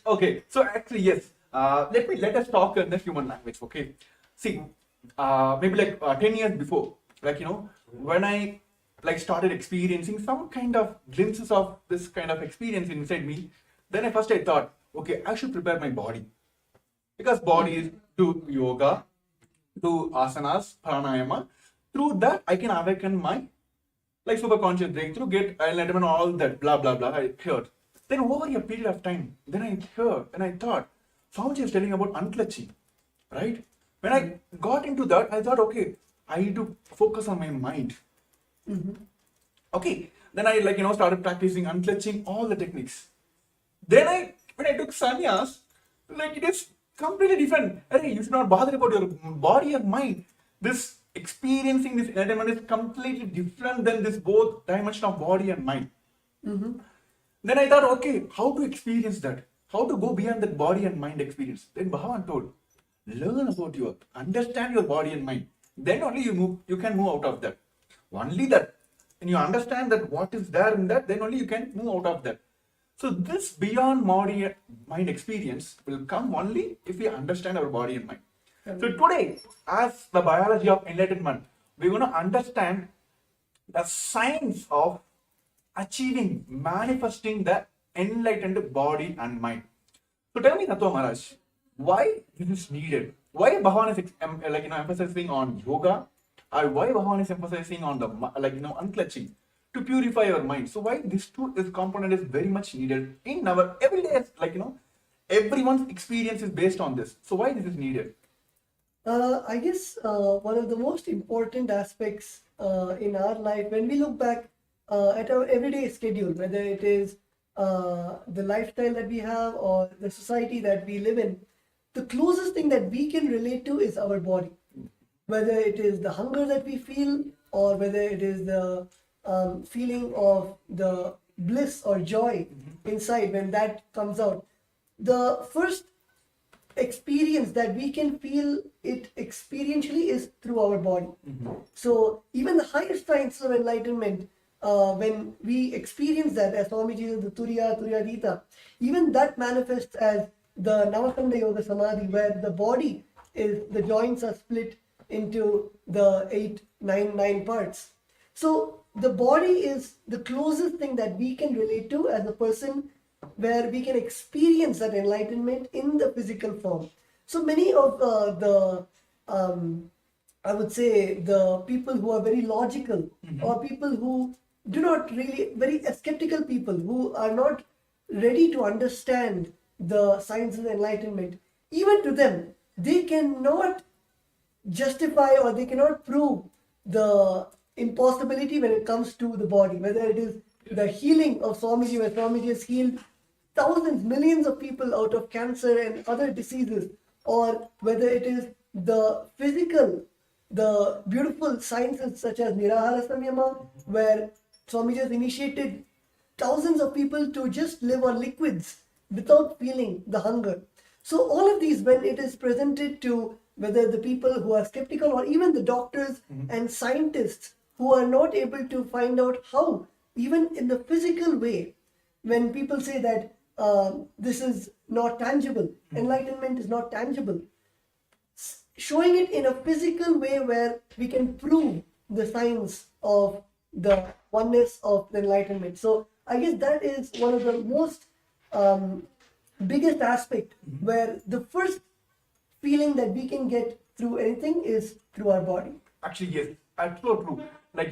Okay, so actually, yes. Let us talk in the human language. Okay, see, maybe like 10 years before, like when I like started experiencing some kind of glimpses of this kind of experience inside me, then I thought, okay, I should prepare my body because body is do yoga, do asanas, pranayama. Through that, I can awaken my like super conscious breakthrough, get enlightenment, all that blah blah blah. I heard. Then over a period of time, then I heard and I thought, Swamiji is telling about unclutching, right? When I got into that, I thought, okay, I need to focus on my mind. Okay, then I started practicing unclutching all the techniques. Then when I took sannyas, like it is completely different. Hey, you should not bother about your body or mind. This experiencing this enlightenment is completely different than this both dimension of body and mind. Then I thought, okay, how to experience that? How to go beyond that body and mind experience? Then Bhagavan told, learn about understand your body and mind. Then only you can move out of that. Only that. When you understand that what is there in that, then only you can move out of that. So this beyond body mind experience will come only if we understand our body and mind. So today, as the biology of enlightenment, we're going to understand the science of achieving, manifesting the enlightened body and mind. So tell me, Natwa Maharaj, why this is needed? Why Bhagavan is emphasizing on yoga, or why Bhagavan is emphasizing on the unclutching to purify your mind? So why this component is very much needed in our everyday, everyone's experience is based on this. So why this is needed? I guess one of the most important aspects in our life, when we look back at our everyday schedule, whether it is the lifestyle that we have or the society that we live in, the closest thing that we can relate to is our body. Whether it is the hunger that we feel, or whether it is the feeling of the bliss or joy inside when that comes out. The first experience that we can feel it experientially is through our body. So even the highest science of enlightenment, when we experience that, as Swamiji, the Turiyadita, even that manifests as the Navakanda Yoga Samadhi, where the body is, the joints are split into the 9 parts. So the body is the closest thing that we can relate to as a person, where we can experience that enlightenment in the physical form. So many of I would say, the people who are very logical, or people who do not really, very skeptical people who are not ready to understand the science of enlightenment, even to them, they cannot justify or they cannot prove the impossibility when it comes to the body, whether it is the healing of Swamiji, where Swamiji has healed thousands, millions of people out of cancer and other diseases, or whether it is the physical, the beautiful sciences such as Nirahara Samyama, where Swamiji has initiated thousands of people to just live on liquids without feeling the hunger. So all of these, when it is presented to whether the people who are skeptical, or even the doctors and scientists who are not able to find out how, even in the physical way, when people say that this is not tangible, enlightenment is not tangible, showing it in a physical way where we can prove the science of the oneness of the enlightenment. So I guess that is one of the most biggest aspect, where the first feeling that we can get through anything is through our body. Actually, yes, absolutely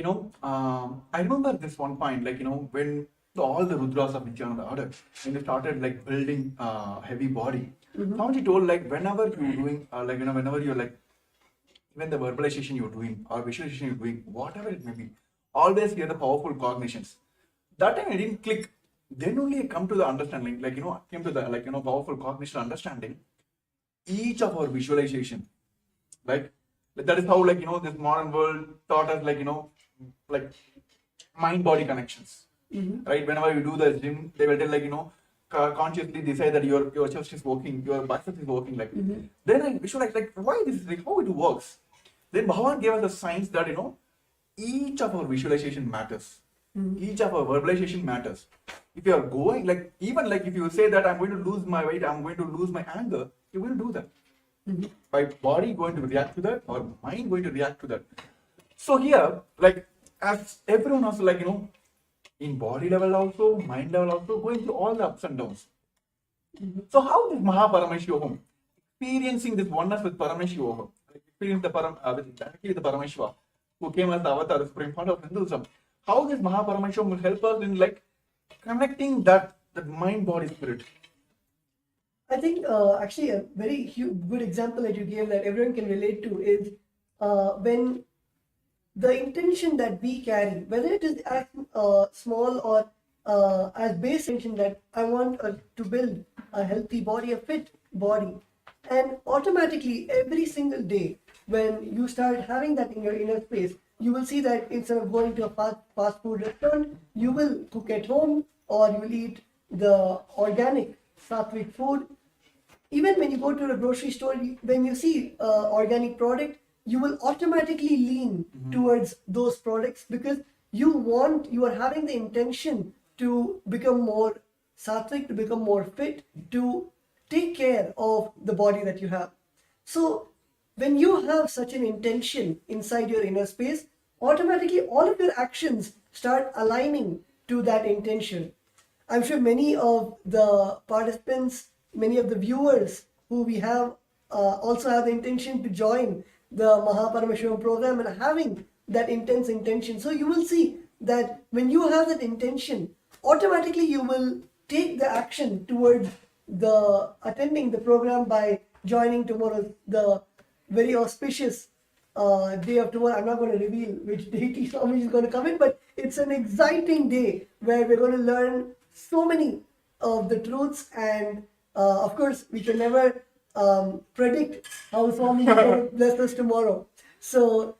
true. I remember this one point, when all the Rudras of Nithyananda order, when they started building heavy body, Swamiji told whenever you're doing, whenever you're even the verbalization you're doing or visualization you're doing, whatever it may be, always hear the powerful cognitions. That time I didn't click. Then only I come to the understanding, came to the powerful cognition understanding. Each of our visualization, that is how this modern world taught us mind-body connections. Right? Whenever you do the gym, they will tell consciously decide that your chest is working, your bicep is working. Then I visualize why this is how it works. Then Bhagavan gave us a science that each of our visualization matters. Each of our verbalization matters. If you are going, like, even like if you say that I'm going to lose my weight, I'm going to lose my anger, you will do that. My body going to react to that, or mind going to react to that. So here, like, as everyone also, like, in body level also, mind level also, going through all the ups and downs. So how is Mahaparameshivam experiencing this oneness with Paramashivam, like experience the directly with the Paramashiva, who came as the avatar, the supreme part of Hinduism? How this Mahaparameshivam will help us in like connecting that mind, body, spirit? I think actually a very good example that you gave that everyone can relate to is when the intention that we carry, whether it is as small or as base intention that I want to build a healthy body, a fit body, and automatically every single day when you start having that in your inner space, you will see that instead of going to a fast food restaurant, you will cook at home or you will eat the organic sattvic food. Even when you go to the grocery store, when you see organic product, you will automatically lean towards those products because you are having the intention to become more sattvic, to become more fit, to take care of the body that you have. So when you have such an intention inside your inner space, automatically all of your actions start aligning to that intention. I'm sure many of the participants, many of the viewers who we have also have the intention to join the Mahaparameshivam program and having that intense intention. So you will see that when you have that intention, automatically you will take the action towards the attending the program by joining tomorrow, the very auspicious day of tomorrow. I'm not going to reveal which deity Swami is going to come in, but it's an exciting day where we're going to learn so many of the truths, and of course we can never predict how Swami is going to bless us tomorrow. So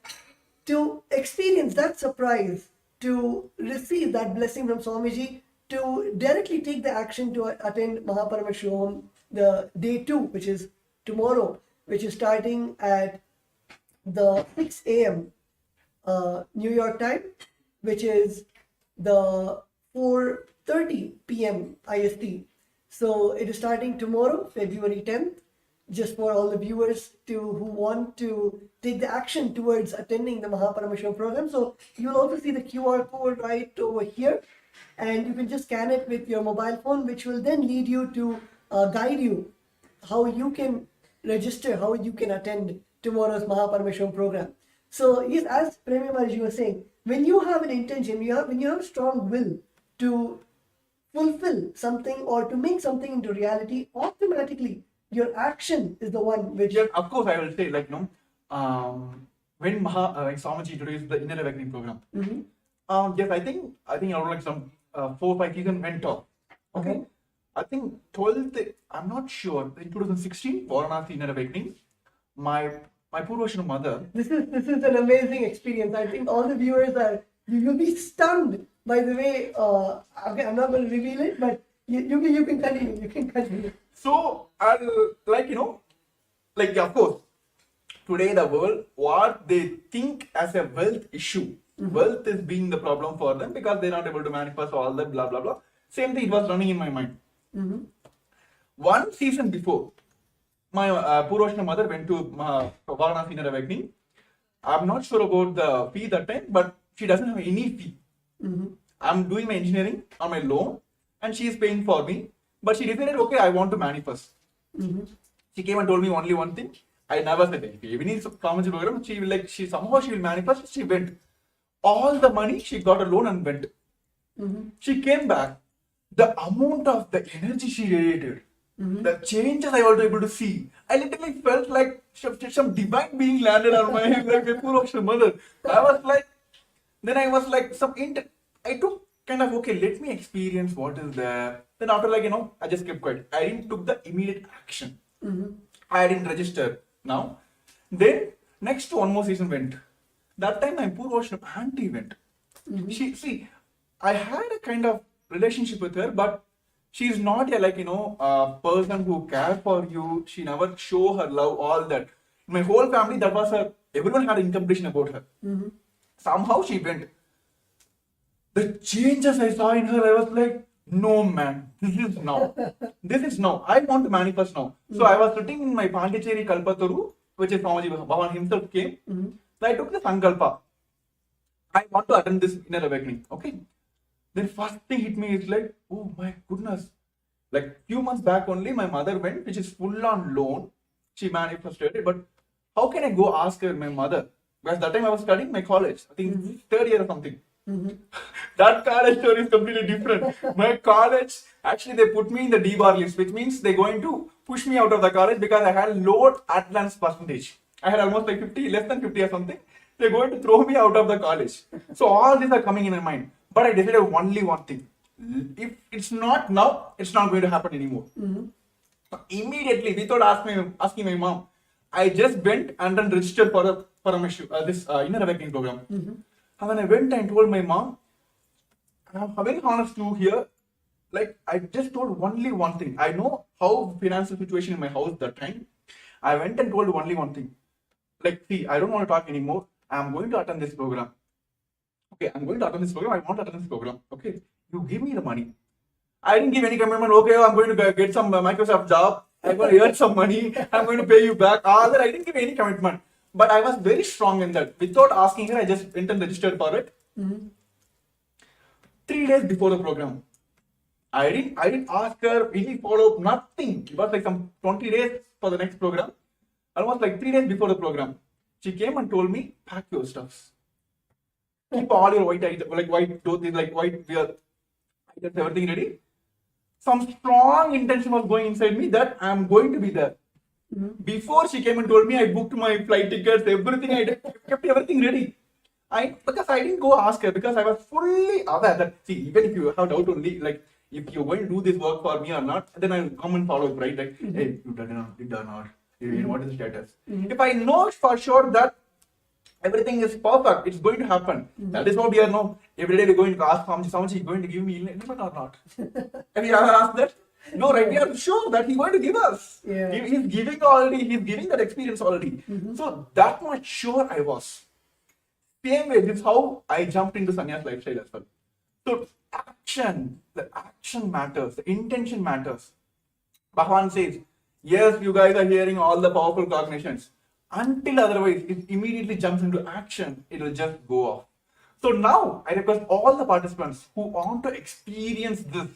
to experience that surprise, to receive that blessing from Swamiji, to directly take the action to attend Mahaparameshivam, the day 2, which is tomorrow, which is starting at the 6 a.m. New York time, which is the 4:30 p.m. IST. So it is starting tomorrow, February 10th, just for all the viewers who want to take the action towards attending the Mahaparameshivam program. So you'll also see the QR code right over here, and you can just scan it with your mobile phone, which will then lead you to guide you how you can register, how you can attend tomorrow's Mahaparameshivam program. So yes, as Premi Maharaj was saying, when you have an intention, when you have a strong will to fulfill something or to make something into reality, automatically your action is the one which... Yeah, of course, I will say, like, when Swamiji introduced the Inner Awakening program, yes, I think around like some 4-5 seasons went off. Okay. I think 12th, I'm not sure, in 2016, Varanasi Inner Awakening, my Purvashana mother... This is an amazing experience. I think all the viewers you'll be stunned by the way, okay, I'm not going to reveal it, but you can continue. So, like, of course, today the world, what they think as a wealth issue, wealth is being the problem for them because they're not able to manifest all that, blah, blah, blah. Same thing, it was running in my mind. One season before, my Purvashana mother went to Varanasi Inner Awakening. I'm not sure about the fee that time, but she doesn't have any fee. I'm doing my engineering on my loan and she is paying for me. But she decided, okay, I want to manifest. She came and told me only one thing. I never said anything. Even in Paramashivam program, she will manifest. She went. All the money, she got a loan and went. She came back. The amount of the energy she radiated, the changes I was able to see, I literally felt like some divine being landed on my head, like my Purvashana mother. I was like, I took kind of, okay, let me experience what is there. Then after, like, I just kept quiet. I didn't took the immediate action. I didn't register now. Then next one more season went. That time my Purvashana auntie went. I had a kind of relationship with her, but she's not a person who cares for you. She never show her love, all that. My whole family, that was her. Everyone had incompletion about her. Somehow she went. The changes I saw in her, I was like, no man, this is now. This is now. I want to manifest now. So I was sitting in my Pondicherry Kalpataru, which is Swamiji Bhavan himself came. So I took the Sankalpa. I want to attend this inner awakening. Okay. Then first thing hit me is like, oh my goodness. Like few months back only, my mother went, which is full on loan. She manifested it, but how can I go ask her, my mother? Because that time I was studying my college, I think third year or something. That college story is completely different. My college, actually, they put me in the D-bar list, which means they're going to push me out of the college because I had low attendance percentage. I had almost like 50, less than 50 or something. They're going to throw me out of the college. So all these are coming in my mind. But I decided only one thing. If it's not now, it's not going to happen anymore. Immediately, without asking my mom, I just went and then registered for a Paramashivam, this inner awakening program. And when I went and told my mom, I'm very honest to here, like I just told only one thing. I know how financial situation in my house that time. I went and told only one thing. Like, see, I don't want to talk anymore. I'm going to attend this program. Okay, I'm going to attend this program. I want to attend this program. Okay, you give me the money. I didn't give any commitment. Okay, I'm going to get some Microsoft job. I'm going to earn some money. I'm going to pay you back. All that I didn't give any commitment. But I was very strong in that. Without asking her, I just went and registered for it. 3 days before the program, I didn't ask her any follow up, nothing. It was like some 20 days for the next program. Almost like 3 days before the program, she came and told me, pack your stuffs. Keep all your white items, like white clothes, like white wear items, everything ready. Some strong intention was going inside me that I'm going to be there. Before she came and told me, I booked my flight tickets, everything. I kept everything ready. Because I didn't go ask her because I was fully aware that, see, even if you have doubt only, like if you're going to do this work for me or not, then I'll come and follow it, right? Like, hey, you done or not? What is the status? If I know for sure that everything is perfect, it's going to happen. That is what we are now. Every day we're going to ask Swamiji is going to give me enlightenment or not? Have you ever asked that? No, right? We are sure that he's going to give us. Yeah. He's giving already. He's giving that experience already. So that much sure I was. Same way, this is how I jumped into sannyas lifestyle as well. So the action matters, the intention matters. Bhagavan says, yes, you guys are hearing all the powerful cognitions. Until otherwise, it immediately jumps into action, it will just go off. So now, I request all the participants who want to experience this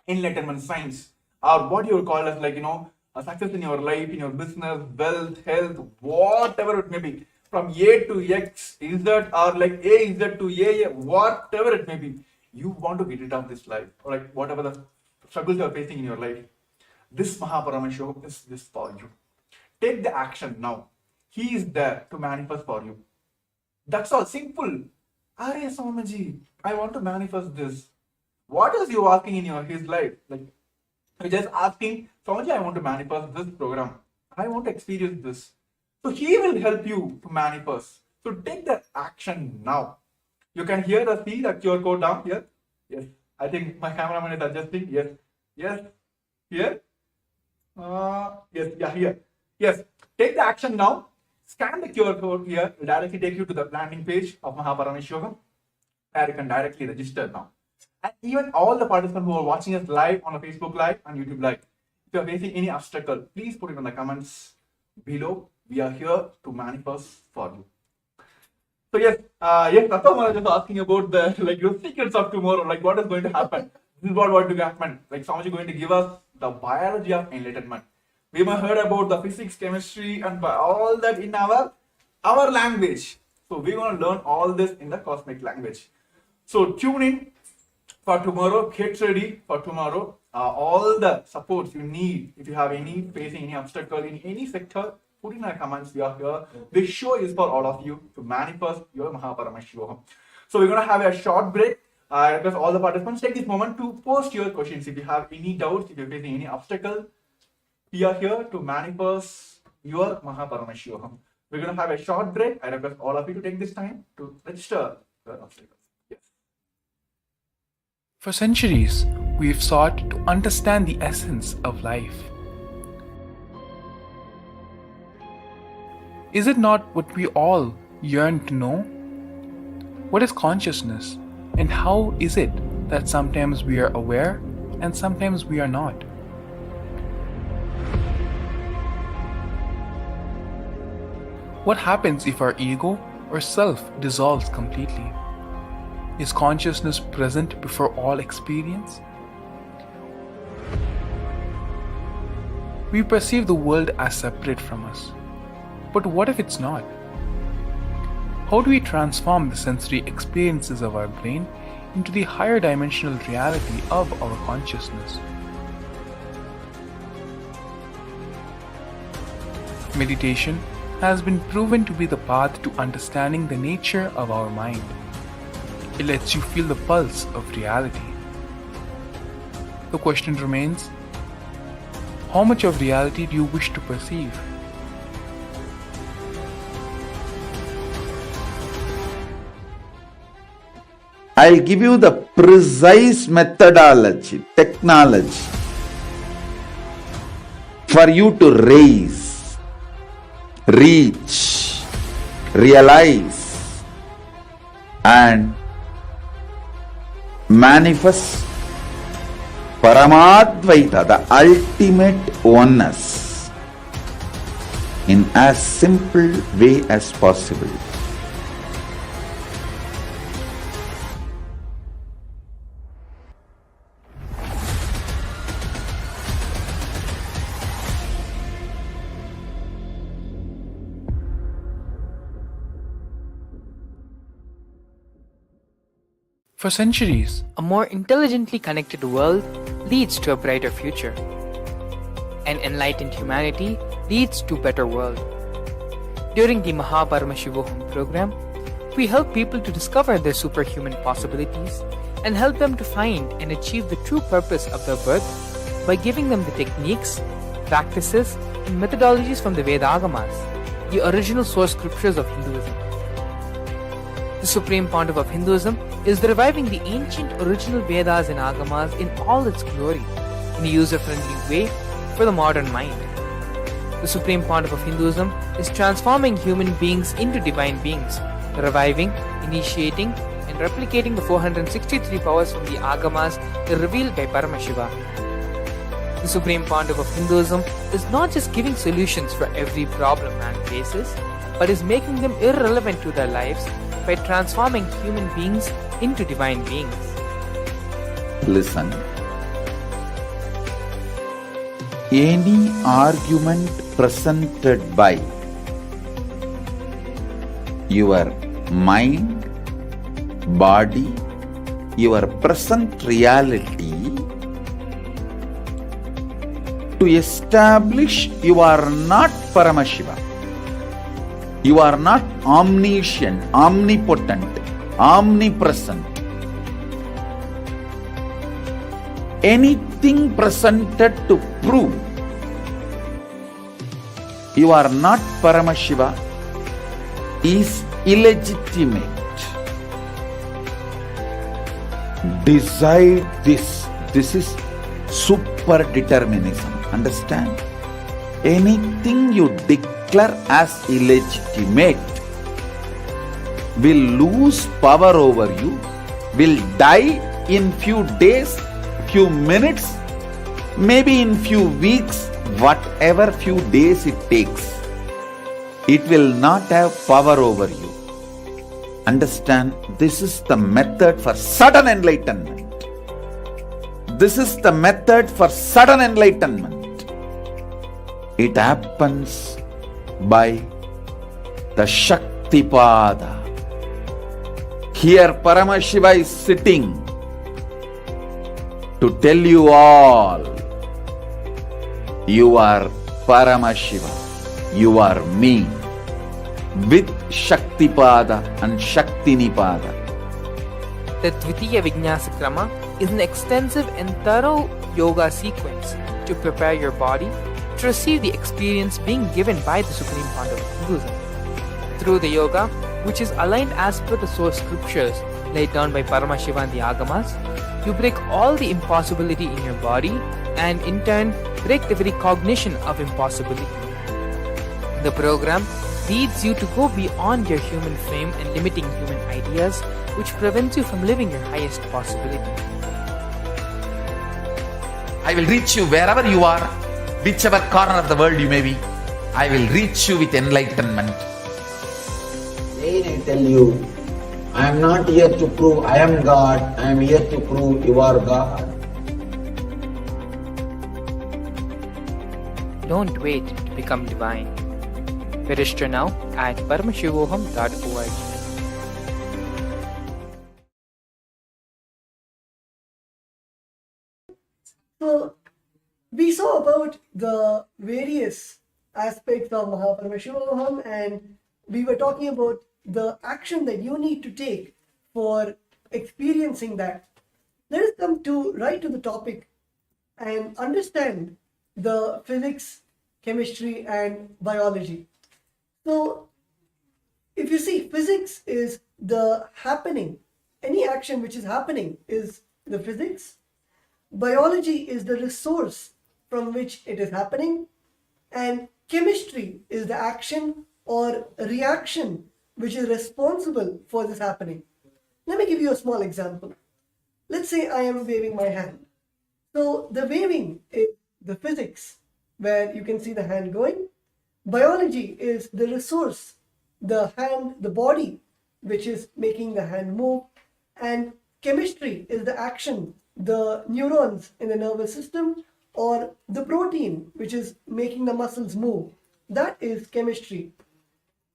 enlightenment science, or what you would call as like, a success in your life, in your business, wealth, health, whatever it may be, from A to X, is that, or like A is that to A, whatever it may be, you want to get rid of this life, or like whatever the struggles you are facing in your life. This Paramashivam is this for you. Take the action now. He is there to manifest for you. That's all. Simple. Are Swamiji, I want to manifest this. What is you asking in his life? Like, you're just asking, Swamiji, I want to manifest this program. I want to experience this. So he will help you to manifest. So take the action now. You can hear the QR code down here. Yes. I think my cameraman is adjusting. Yes. Yes. Here. Yes. Yeah. Here. Yes. Take the action now. Scan the QR code here. It will directly take you to the landing page of Paramashivam. Where you can directly register now. And even all the participants who are watching us live on a Facebook Live and YouTube Live, if you are facing any obstacle, please put it in the comments below. We are here to manifest for you. So yes, Tattva Maharaj is asking about the secrets of tomorrow, like what is going to happen. This is what going to happen. Like Swamiji is going to give us the biology of enlightenment. We have heard about the physics, chemistry, and all that in our language. So we're going to learn all this in the cosmic language. So tune in for tomorrow. Get ready for tomorrow. All the supports you need, if you have facing any obstacle in any sector, put in the comments. We are here. This show is for all of you to manifest your Paramashivam. So we're going to have a short break. I request all the participants take this moment to post your questions. If you have any doubts, if you're facing any obstacle, we are here to manifest your Paramashivam. We're going to have a short break. I request all of you to take this time to register your obstacles. Yes. For centuries, we've sought to understand the essence of life. Is it not what we all yearn to know? What is consciousness? And how is it that sometimes we are aware and sometimes we are not? What happens if our ego or self dissolves completely? Is consciousness present before all experience? We perceive the world as separate from us. But what if it's not? How do we transform the sensory experiences of our brain into the higher dimensional reality of our consciousness? Meditation has been proven to be the path to understanding the nature of our mind. It lets you feel the pulse of reality. The question remains, how much of reality do you wish to perceive? I'll give you the precise methodology, technology for you to raise, reach, realize, and manifest Paramadvaita, the ultimate oneness, in as simple way as possible. For centuries, A more intelligently connected world leads to a brighter future. An enlightened humanity leads to a better world. During the Paramashivam program, we help people to discover their superhuman possibilities and help them to find and achieve the true purpose of their birth by giving them the techniques, practices, and methodologies from the Vedagamas, the original source scriptures of Hinduism. The Supreme Pontiff of Hinduism is reviving the ancient original Vedas and Agamas in all its glory, in a user-friendly way for the modern mind. The Supreme Pontiff of Hinduism is transforming human beings into divine beings, reviving, initiating, and replicating the 463 powers from the Agamas revealed by Paramashivam. The Supreme Pontiff of Hinduism is not just giving solutions for every problem man faces, but is making them irrelevant to their lives by transforming human beings into divine beings. Listen. Any argument presented by your mind, body, your present reality to establish you are not Paramashiva. You are not omniscient, omnipotent, omnipresent. Anything presented to prove you are not Paramashiva is illegitimate. Decide this. This is super determinism. Understand? Anything you declare as illegitimate will lose power over you, will die in few days, few minutes, maybe in few weeks, whatever few days it takes. It will not have power over you. Understand, this is the method for sudden enlightenment. This is the method for sudden enlightenment. It happens by the Shaktipada. Here Paramashiva is sitting to tell you all, you are Paramashiva, you are me, with Shaktipada and Shaktinipada. The Dvitiya Vijnasa Krama is an extensive and thorough yoga sequence to prepare your body to receive the experience being given by the Supreme Pontiff of Hinduism. Through the yoga, which is aligned as per the source scriptures laid down by Paramashiva and the Agamas, you break all the impossibility in your body and in turn break the very cognition of impossibility. The program leads you to go beyond your human frame and limiting human ideas, which prevents you from living your highest possibility. I will reach you wherever you are, whichever corner of the world you may be. I will reach you with enlightenment. Again I tell you, I am not here to prove I am God, I am here to prove you are God. Don't wait to become divine. Register now at paramashivoham.org. So we saw about the various aspects of Paramashivam, and we were talking about the action that you need to take for experiencing that. Let us come to right to the topic and understand the physics, chemistry, and biology. So if you see, physics is the happening. Any action which is happening is the physics. Biology is the resource from which it is happening, and chemistry is the action or reaction which is responsible for this happening. Let me give you a small example. Let's say I am waving my hand. So the waving is the physics, where you can see the hand going. Biology is the resource, the hand, the body, which is making the hand move. And chemistry is the action, the neurons in the nervous system, or the protein which is making the muscles move. That is chemistry.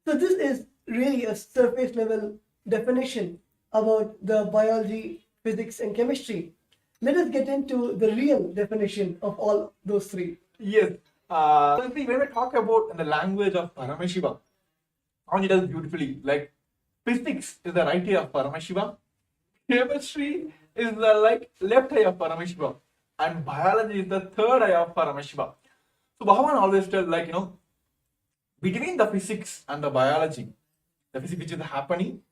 So this is really a surface level definition about the biology, physics, and chemistry. Let us get into the real definition of all those three. Yes. So see, when we talk about in the language of Paramashivam, Anya does beautifully. Like physics is the right eye of Paramashivam, chemistry is the left eye of Paramashivam, and biology is the third eye of Paramashivam. So Bhagavan always tells between the physics and the biology, the physics which is happening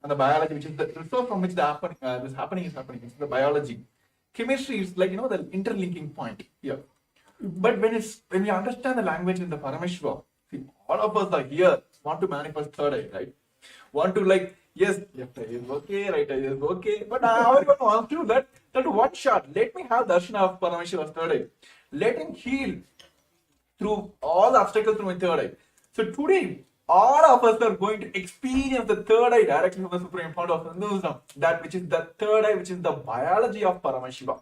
and the biology which is the resource from which this happening is happening, it's the biology. Chemistry is the interlinking point here. But when we understand the language in the Paramashiva, see, all of us are here want to manifest third eye, right? Want to yes, left eye is okay, right eye is okay, but everyone wants to that one shot. Let me have darshan of Paramashiva's third eye. Let him heal through all the obstacles through my third eye. So today, all of us are going to experience the third eye directly from the Supreme Founder of Hinduism, that which is the third eye, which is the biology of Paramashiva.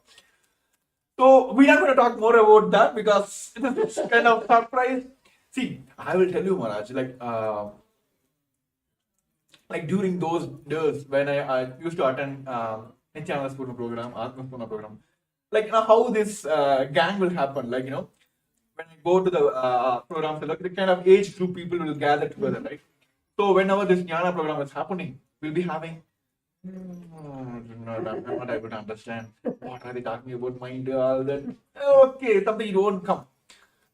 So we are going to talk more about that because it is kind of surprise. See, I will tell you, Maharaj, during those days when I used to attend Nithyananda's program, Atma's program, how this gang will happen, when I go to the program, the kind of age group people will gather together, right? So whenever this Jnana program is happening, we'll be having I'm not able to understand. What are they talking about? Mind, all that. Okay, something you won't come.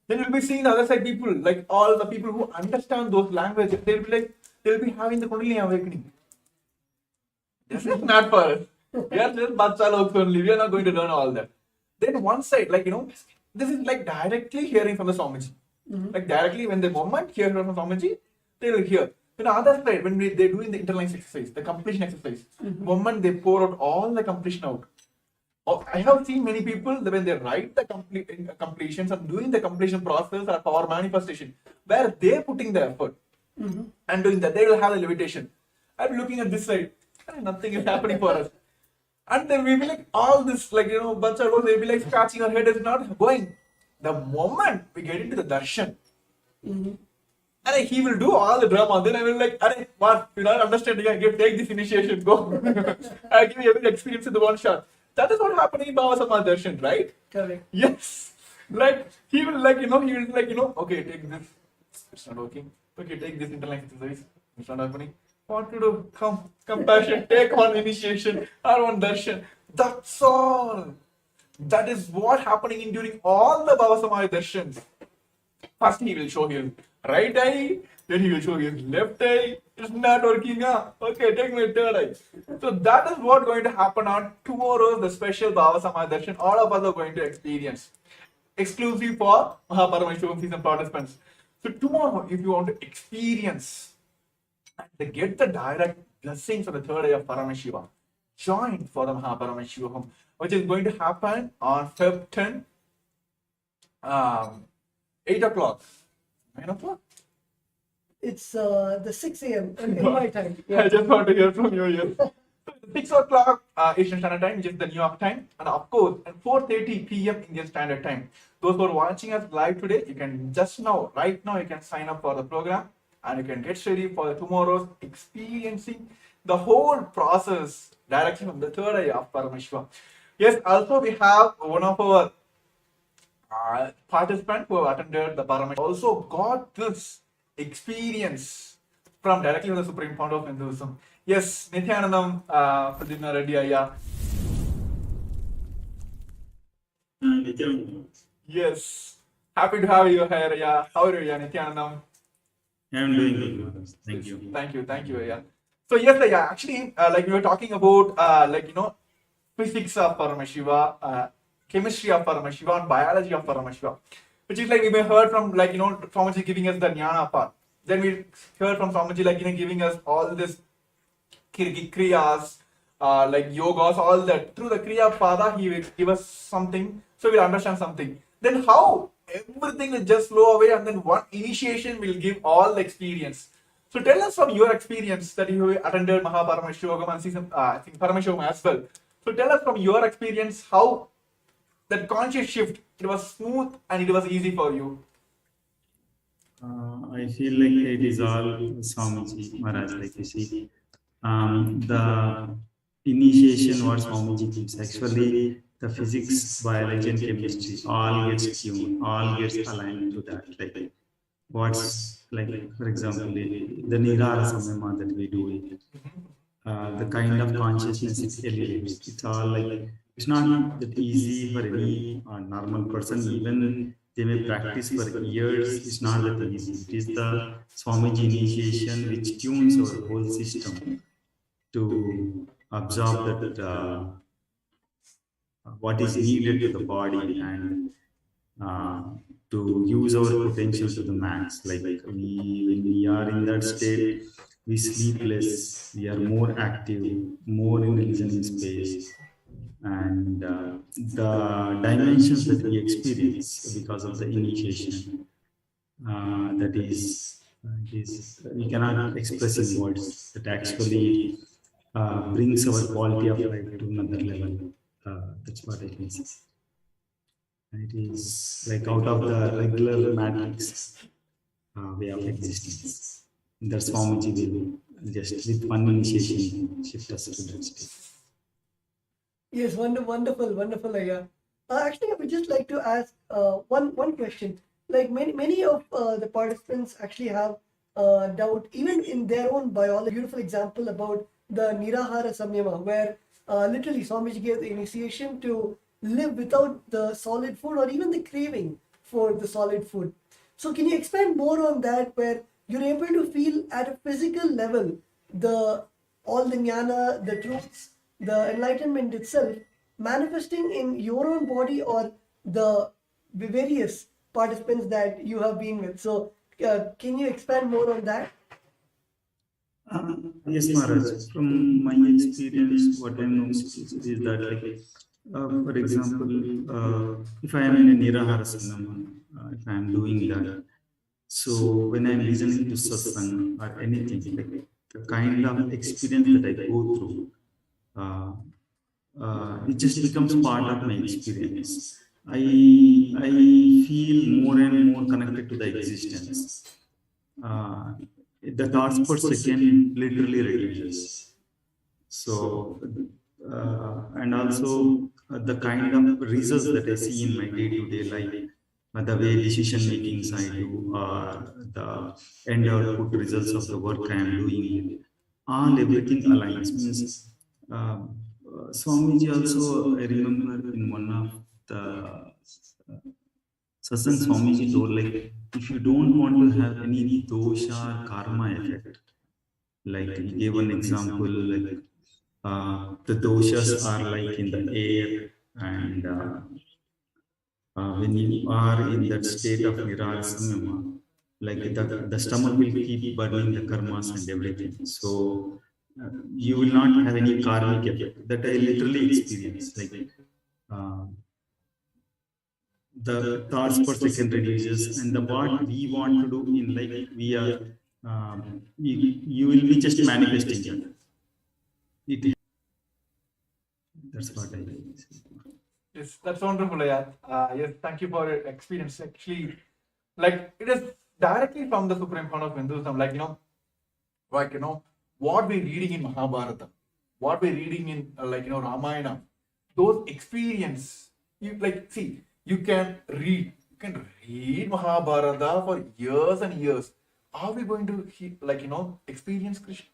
Then you'll be seeing the other side people, like all the people who understand those languages, they'll be having the Kundalini awakening. This is not for us. We are just Bacha Loks only. We are not going to learn all that. Then one side, this is directly hearing from the Swamiji. Directly when the moment hear from the Swamiji, they will hear. Then the other side, when they're doing the internalized exercise, the completion exercise, the moment they pour out all the completion out. I have seen many people when they write the completions and doing the completion process or power manifestation, where they're putting the effort and doing that, they will have the levitation. I'm looking at this side, and nothing is happening for us. And then we'll be all this, bacha, they'll be scratching our head, is not going. The moment we get into the darshan, and he will do all the drama. Then I will what? You're not understanding. Take this initiation, go. I'll give you every experience in the one shot. That is what happening in Baba Sama Darshan, right? Correct. Yes. He will okay, take this. It's not working. Okay, take this intellect exercise. It's not happening. What to do? Come, compassion. Take one initiation or one darshan. That's all. That is what happening in during all the Baba Sama Darshans. First he will show his right eye, then he will show his left eye. It's not working. Okay, take my third eye. So that is what going to happen on tomorrow's the special Baba Sama Darshan. All of us are going to experience. Exclusive for Paramashivam season participants. So tomorrow, if you want to experience and get the direct blessings of the third eye of Paramashiva, join for the Mahaparamashivaham, which is going to happen on Feb 10, 8 o'clock, 9 o'clock. It's the 6 a.m. in my time. I just want to hear from you here. 6 o'clock Eastern Standard Time, which is the New York time, and of course at 4:30 p.m. Indian Standard Time. Those who are watching us live today, you can just now, right now, you can sign up for the program and you can get ready for tomorrow's experiencing the whole process directly from the third eye of Paramashiva. Yes, also we have one of our participants who have attended the Paramashiva also got this experience from directly from the Supreme Founder of Hinduism. Yes, Nithyanandam Pradipna Reddy Aya. Nithyananda. Yes, happy to have you here. Yeah, how are you, Nithyanandam? I am doing good, Maharaj. Thank you. Thank you, yeah. So yes, yeah, actually, like we were talking about, physics of Paramashiva, chemistry of Paramashiva, and biology of Paramashiva, which is like we may heard from Swamiji giving us the jnana part. Then we heard from Swamiji giving us all this kriyas, yogas, all that. Through the kriya pada, he will give us something, so we'll understand something. Then how everything will just flow away, and then one initiation will give all the experience. So tell us from your experience that you attended Mahaparamashivagam and season, I think Paramashivam as well. So tell us from your experience how that conscious shift, it was smooth and it was easy for you. I feel like it is all Swamiji Maharaj, like you see. The initiation what Swamiji gives, actually the physics, biology and chemistry all gets tuned, all gets aligned to that. Like what's like, for example, the Nirara Samyama that we do it, the kind of consciousness it elevates. It's all like, it's not that easy for any normal person, even they may practice for years, it's not that easy. It is the Swamiji initiation which tunes our whole system to absorb that what is needed to the body and to use our potential to the max. Like when we are in that state, we sleep less, we are more active, more in the listening space, and the dimensions that we experience because of the initiation, that is we cannot express in words. That actually brings our quality of life to another level. That's what I can say. It is like out of the regular matrix way of existence. That's Swamiji will just with one initiation shift us to that state. Yes, wonderful, Aya. Actually, I would just like to ask one question. Like many of the participants actually have doubt, even in their own biology. Beautiful example about the Nirahara Samyama, where literally Swamiji gave the initiation to live without the solid food or even the craving for the solid food. So can you expand more on that, where you're able to feel at a physical level all the jnana, the truths, the enlightenment itself manifesting in your own body or the various participants that you have been with? So can you expand more on that? Yes, Maharaj. From my experience, what I know is that, like, for example, if I am in a Nirahara Samyama, if I am doing that, so when I am listening to satsang or anything, like the kind of experience that I go through, it just becomes part of my experience. I feel more and more connected to the existence. The thoughts per second literally reduces. So, and also the kind of results that I see in my day-to-day life, the way decision makings I do, the end output results of the work I am doing, everything aligns. Means Swamiji also, I remember in one of the satsang, Swamiji told, like, if you don't want to have any dosha or karma effect, like he gave an example, like the doshas are like in the air, and when you are in that state of Nirara Samyama, like the stomach will keep burning the karmas and everything. So you will not have any karmic effect. That I literally experience. Like uh, the thoughts per second reduces, and the what we want to do in life, we are you will be just manifesting that. It, that's what I say. Yes, that's wonderful, Ayat. Yes, thank you for your experience. Actually, like it is directly from the Supreme Court of Hinduism. What we're reading in Mahabharata, what we're reading in Ramayana, those experience. You can read Mahabharata for years and years. Are we going to experience Krishna?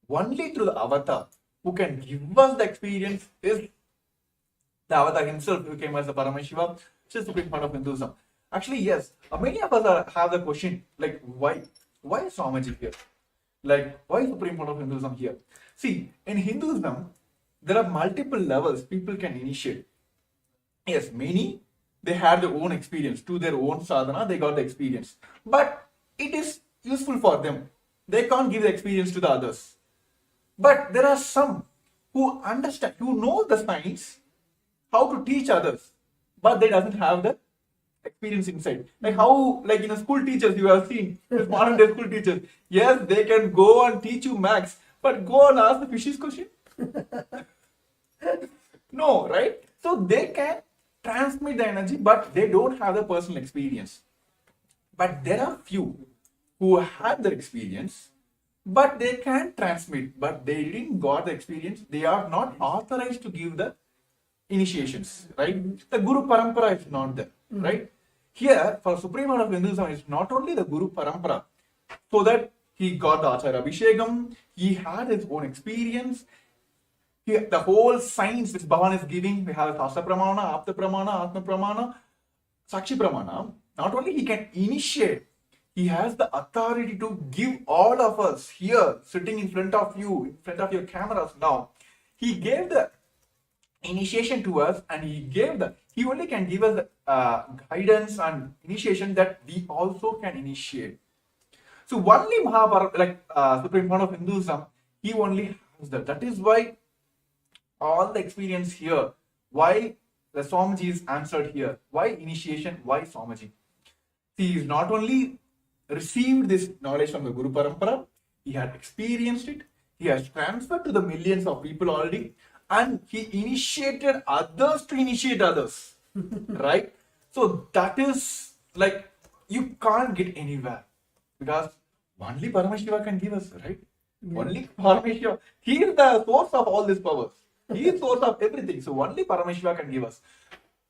Only through the avatar who can give us the experience is the avatar himself, who came as the Paramashivam, which is the big part of Hinduism. Actually, yes, many of us have the question like, why is Swamiji here? Like, why is Supreme Court of Hinduism here? See, in Hinduism, there are multiple levels people can initiate. Yes, many, they had their own experience. To their own sadhana, they got the experience. But it is useful for them. They can't give the experience to the others. But there are some who understand, who know the science, how to teach others, but they doesn't have the experience inside. Like how, like school teachers you have seen, this modern day school teachers. Yes, they can go and teach you maths, but go and ask the fishes question. No, right? So they can transmit the energy, but they don't have the personal experience. But there are few who have the experience, but they can transmit, but they didn't got the experience. They are not authorized to give the initiations, right? The Guru Parampara is not there, right? Here, for Supreme Lord of Hinduism, it's not only the Guru Parampara, so that he got the Acharya Abhishekam, he had his own experience. The whole science which Bhavan is giving, we have Shastra Pramana, Apta Pramana, Atma Pramana, Sakshi Pramana. Not only he can initiate, he has the authority to give all of us here, sitting in front of you, in front of your cameras now. He gave the initiation to us, and he only can give us guidance and initiation that we also can initiate. So only Mahabharata, Supreme Court of Hinduism, he only has that. That is why all the experience here, why the Swamiji is answered here, why initiation, why Swamiji. He is not only received this knowledge from the Guru Parampara, he had experienced it, he has transferred to the millions of people already, and he initiated others to initiate others. Right? So that is like, you can't get anywhere, because only Paramashiva can give us, right? Yeah. Only Paramashiva. He is the source of all these powers. He is the source of everything. So only Paramashiva can give us.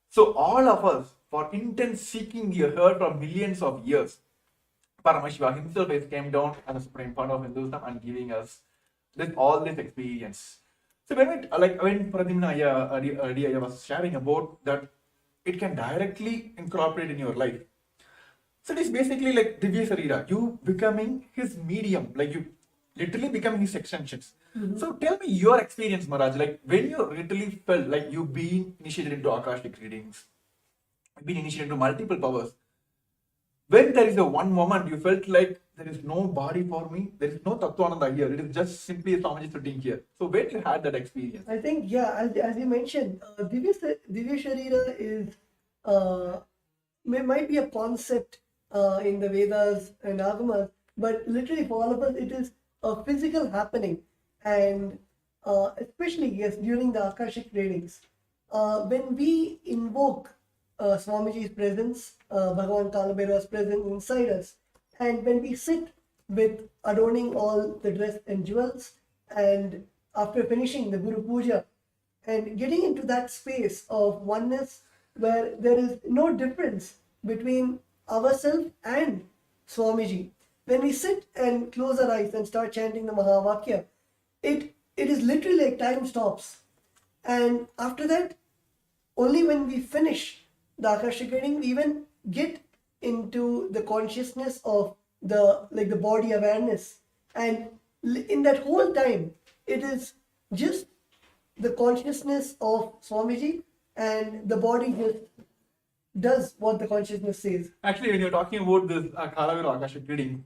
So all of us, for intense seeking, you heard from millions of years, Paramashiva himself has came down as a Supreme Founder of Hinduism and giving us all this experience. So when Pradimna earlier was sharing about that, it can directly incorporate in your life. So it is basically like Divya Sarira, you becoming his medium, like you literally becoming his extensions. Mm-hmm. So tell me your experience, Maharaj, like when you literally felt like you being initiated into Akashic readings, been initiated into multiple powers. When there is a one moment you felt like there is no body for me, there is no Tattvananda here, it is just simply a Swamiji sitting here. So when you had that experience? I think, yeah, as you mentioned, Divya Sharira is, might be a concept in the Vedas and Agamas, but literally for all of us, it is a physical happening. And especially, yes, during the Akashic readings, when we invoke Swamiji's presence, Bhagavan Kalabhairava's presence inside us, and when we sit with adorning all the dress and jewels, and after finishing the Guru Puja, and getting into that space of oneness where there is no difference between ourselves and Swamiji, when we sit and close our eyes and start chanting the Mahavakya, it is literally like time stops. And after that, only when we finish the Akashic reading, we even get into the consciousness of the body awareness. And in that whole time, it is just the consciousness of Swamiji, and the body just does what the consciousness says. Actually, when you're talking about this Kalavira Akashic reading,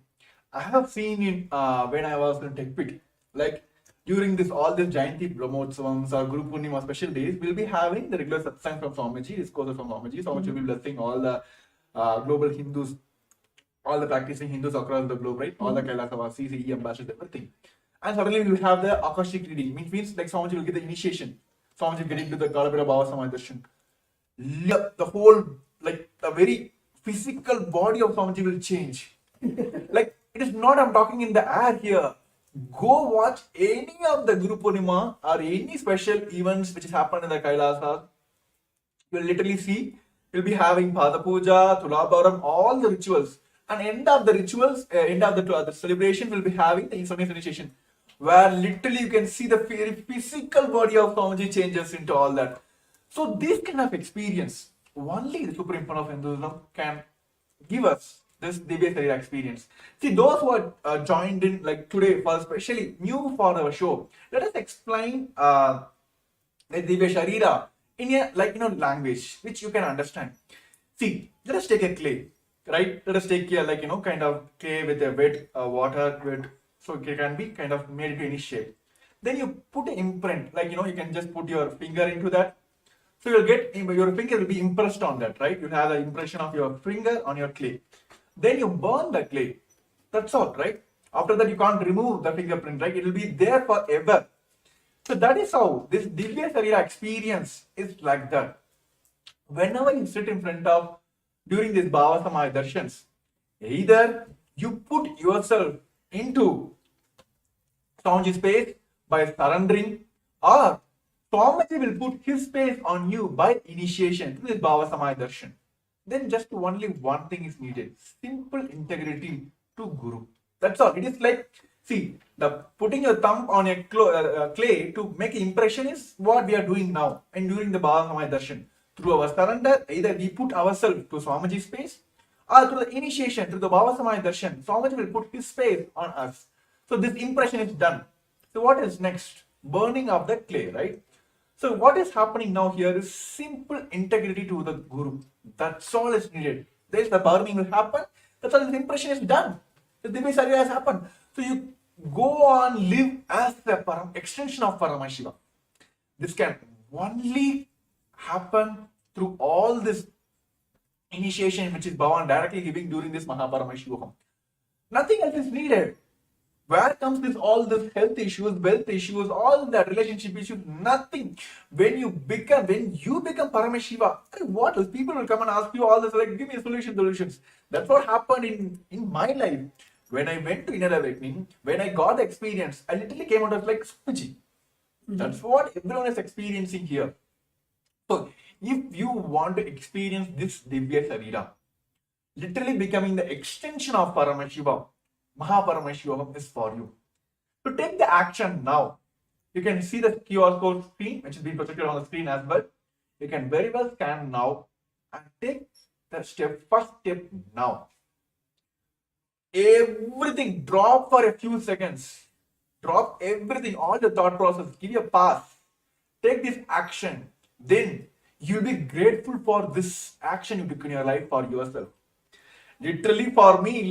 I have seen it when I was in TechPit. Like during this all these Jayanti Brahmotsavams or Guru Purnima special days, we'll be having the regular satsang from Swamiji, discourses from Swamiji. Swamiji will be blessing all the global Hindus, all the practicing Hindus across the globe, right? All the Kailasavasis, CCE ambassadors, everything. And suddenly we will have the Akashic reading, which means like Swamiji will get the initiation. Swamiji will get into the Kalavira Bhava Samaya Darshan. The whole, like the very physical body of Swamiji will change. Like it is not I'm talking in the air here. Go watch any of the Guru Purnima or any special events which has happened in the Kailasa. You will literally see we'll be having Pada Puja, Tulabharam, all the rituals. And end of the rituals, end of the celebration, we'll be having the Swami initiation, where literally you can see the very physical body of Swamiji changes into all that. So this kind of experience, only the Supreme Fund of Hinduism can give us this Divya Sharira experience. See, those who are joined in like today, for especially new for our show, let us explain the Divya Sharira in a language which you can understand. See, let us take a clay, right? Let us take a kind of clay with a wet water, wet, so it can be kind of made into any shape. Then you put an imprint, you can just put your finger into that. So you'll get, your finger will be impressed on that, right? You have the impression of your finger on your clay. Then you burn the clay. That's all, right? After that, you can't remove the fingerprint, right? It will be there forever. So that is how this Divya Sharira experience is like that. Whenever you sit in front of, during this Bhava Samaya Darshans, either you put yourself into Swamiji's space by surrendering, or Swamiji will put his space on you by initiation to this Bhava Samaya Darshan. Then just only one thing is needed. Simple integrity to Guru. That's all. It is like, see, the putting your thumb on a clay to make an impression is what we are doing now. And during the Bhava Samaya Darshan, through our surrender, either we put ourselves to Swamiji's space, or through the initiation, through the Bhava Samaya Darshan, Swamiji will put his space on us. So this impression is done. So what is next? Burning of the clay, right? So what is happening now here is simple integrity to the Guru. That's all is needed. There's the burning will happen. That's all. The impression is done. The Divya Sharira has happened. So you go on, live as the extension of Paramashivam. This can only happen through all this initiation which is Bhavan directly giving during this Mahaparamashivaham. Nothing else is needed. Where comes this all this health issues, wealth issues, all that relationship issues? Nothing. When you become Paramashiva, what else? People will come and ask you all this, like, give me solutions. That's what happened in my life. When I went to inner awakening, when I got the experience, I literally came out of like Swamiji. That's what everyone is experiencing here. So if you want to experience this Divya Sharira, literally becoming the extension of Paramashiva, Mahaparamashivam is for you. To take the action now, you can see the QR code screen, which is being projected on the screen as well. You can very well scan now and take the first step now. Everything, drop for a few seconds. Drop everything, all the thought process, give you a pass. Take this action. Then you'll be grateful for this action you took in your life for yourself. Literally for me,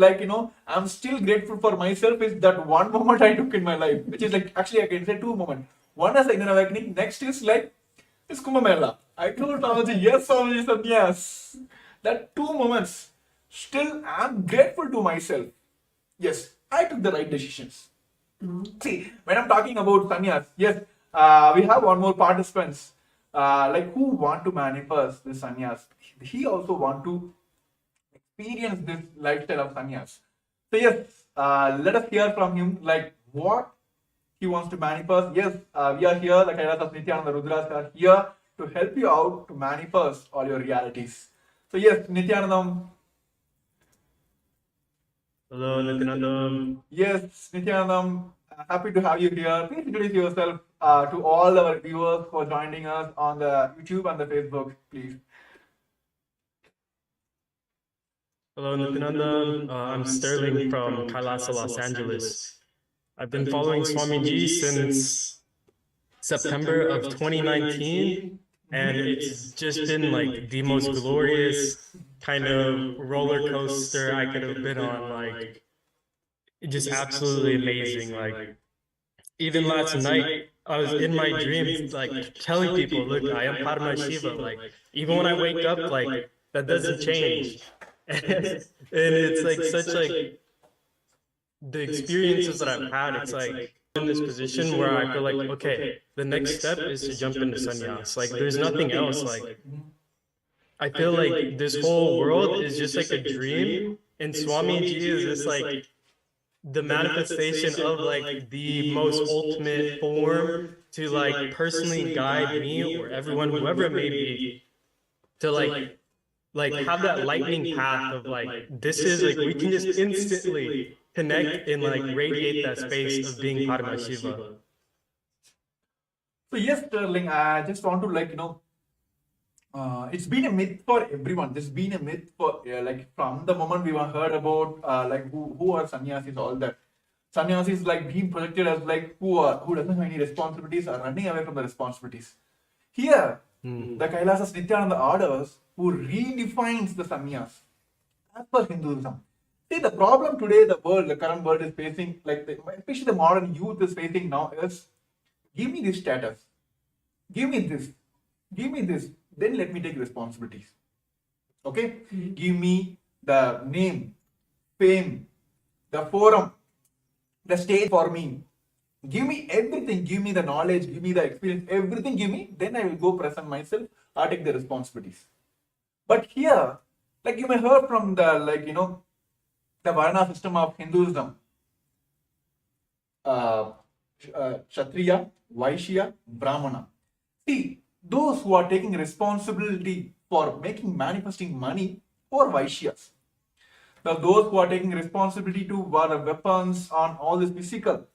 I'm still grateful for myself is that one moment I took in my life, which is like, actually I can say two moments. One is the inner awakening, next is like this Kumbh Mela. I told Swamiji, yes, Swamiji said yes. That 2 moments, still I'm grateful to myself. Yes, I took the right decisions. See, when I'm talking about sannyas, yes, we have one more participants, who want to manifest this sannyas. He also want to experience this lifestyle of sannyas. So yes, let us hear from him, what he wants to manifest. Yes, we are here, the Kailas of Nithyananda Rudras are here to help you out to manifest all your realities. So yes, Nithyanandam. Hello, Nithyananda. Yes, Nithyanandam, happy to have you here. Please introduce yourself to all our viewers who are joining us on the YouTube and the Facebook, please. Hello, Nithyananda. I'm Sterling from Kailasa, Los Angeles. I've been following Swamiji since September of 2019, and it's just been like the most glorious kind of roller coaster I could have been on. Like, just absolutely amazing. Like, even last night, I was in my dreams, like telling people, "Look, I am Paramashiva." Like, even when I wake up, like that doesn't change, and it's like such like the experiences that I've had. It's like in this position where I feel like, okay, the next step is to jump into sannyas. Like, there's nothing else. Like, I feel like this whole world is just like a dream, and Swamiji is just like the manifestation of like the most ultimate form to like personally guide me or everyone, whoever it may be, to like have that lightning path of like, this is like, we can just instantly connect and like radiate that space of being Paramashiva. So yes, Sterling, I just want to it's been a myth for everyone. This has been a myth for like from the moment we were heard about like who are sannyasis, all that. Sannyasis like being projected as like who doesn't have any responsibilities are running away from the responsibilities. Here, the Kailasas Nithyananda orders who redefines the sannyas as per Hinduism. See, the problem today the current world is facing, like especially the modern youth is facing now is, give me this status, give me this, give me this, then let me take responsibilities. Okay? Give me the name, fame, the forum, the stage for me. Give me everything, give me the knowledge, give me the experience, everything give me, then I will go present myself or take the responsibilities. But here, like you may heard from the the Varna system of Hinduism, Kshatriya, Vaishya, Brahmana. See, those who are taking responsibility for manifesting money or Vaishyas. Now, those who are taking responsibility to weapons on all this physical,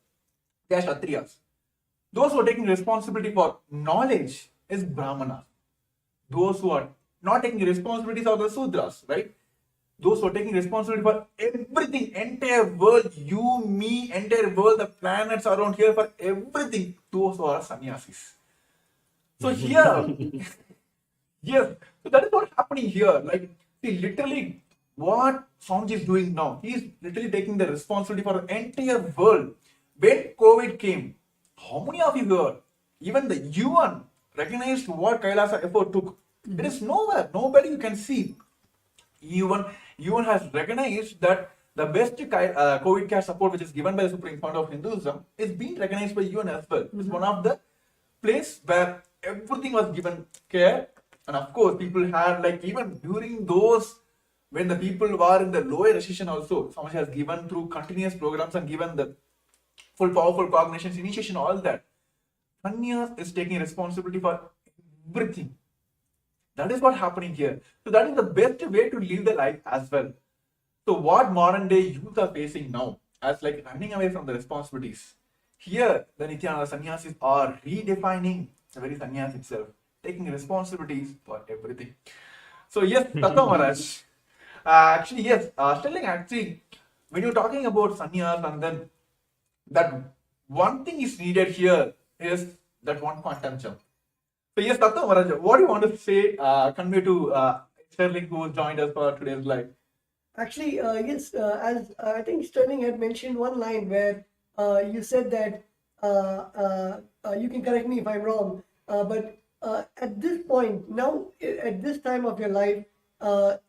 they are Kshatriyas. Those who are taking responsibility for knowledge is Brahmanas. Those who are not taking responsibilities are the Sudras, right? Those who are taking responsibility for everything, entire world, you, me, entire world, the planets around here, for everything, those who are sannyasis. So here, yes, so that is what's happening here. Like, see, literally, what Swamiji is doing now, he is literally taking the responsibility for the entire world. When COVID came, how many of you here, even the UN recognized what Kailasa effort took? There is nowhere, nobody you can see. UN has recognized that the best COVID care support which is given by the Supreme Fund of Hinduism is being recognized by UN as well. It's one of the place where everything was given care, and of course people had, like, even during those when the people were in the lower recession also, Swamiji has given through continuous programs and given the full powerful cognitions, initiation, all that. Sannyas is taking responsibility for everything. That is what's happening here. So that is the best way to live the life as well. So what modern day youth are facing now as like running away from the responsibilities. Here, the Nithyananda sannyasis are redefining the very sannyas itself, taking responsibilities for everything. So yes, Tattva Maharaj. Actually, yes, Sterling, actually, when you're talking about sannyas, and then that one thing is needed here is that one quantum jump. So yes, Tattva Maharaj, what do you want to say, convey to Sterling who joined us for today's live? Actually, yes, as I think Sterling had mentioned one line where you said that you can correct me if I'm wrong, but at this point, now at this time of your life,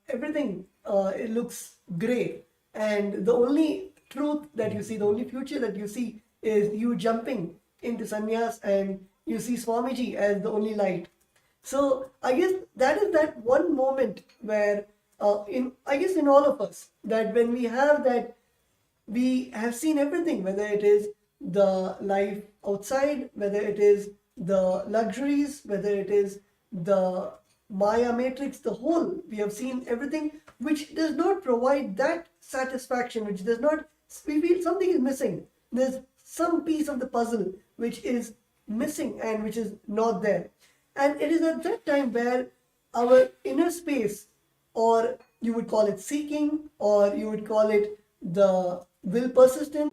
everything it looks gray, and the only truth that you see, the only future that you see is you jumping into sannyas, and you see Swamiji as the only light. So I guess that is that one moment where in all of us, that when we have that, we have seen everything, whether it is the life outside, whether it is the luxuries, whether it is the Maya matrix, the whole, we have seen everything which does not provide that satisfaction, which does not, we feel something is missing. There's some piece of the puzzle which is missing and which is not there. And it is at that time where our inner space, or you would call it seeking, or you would call it the will persistence,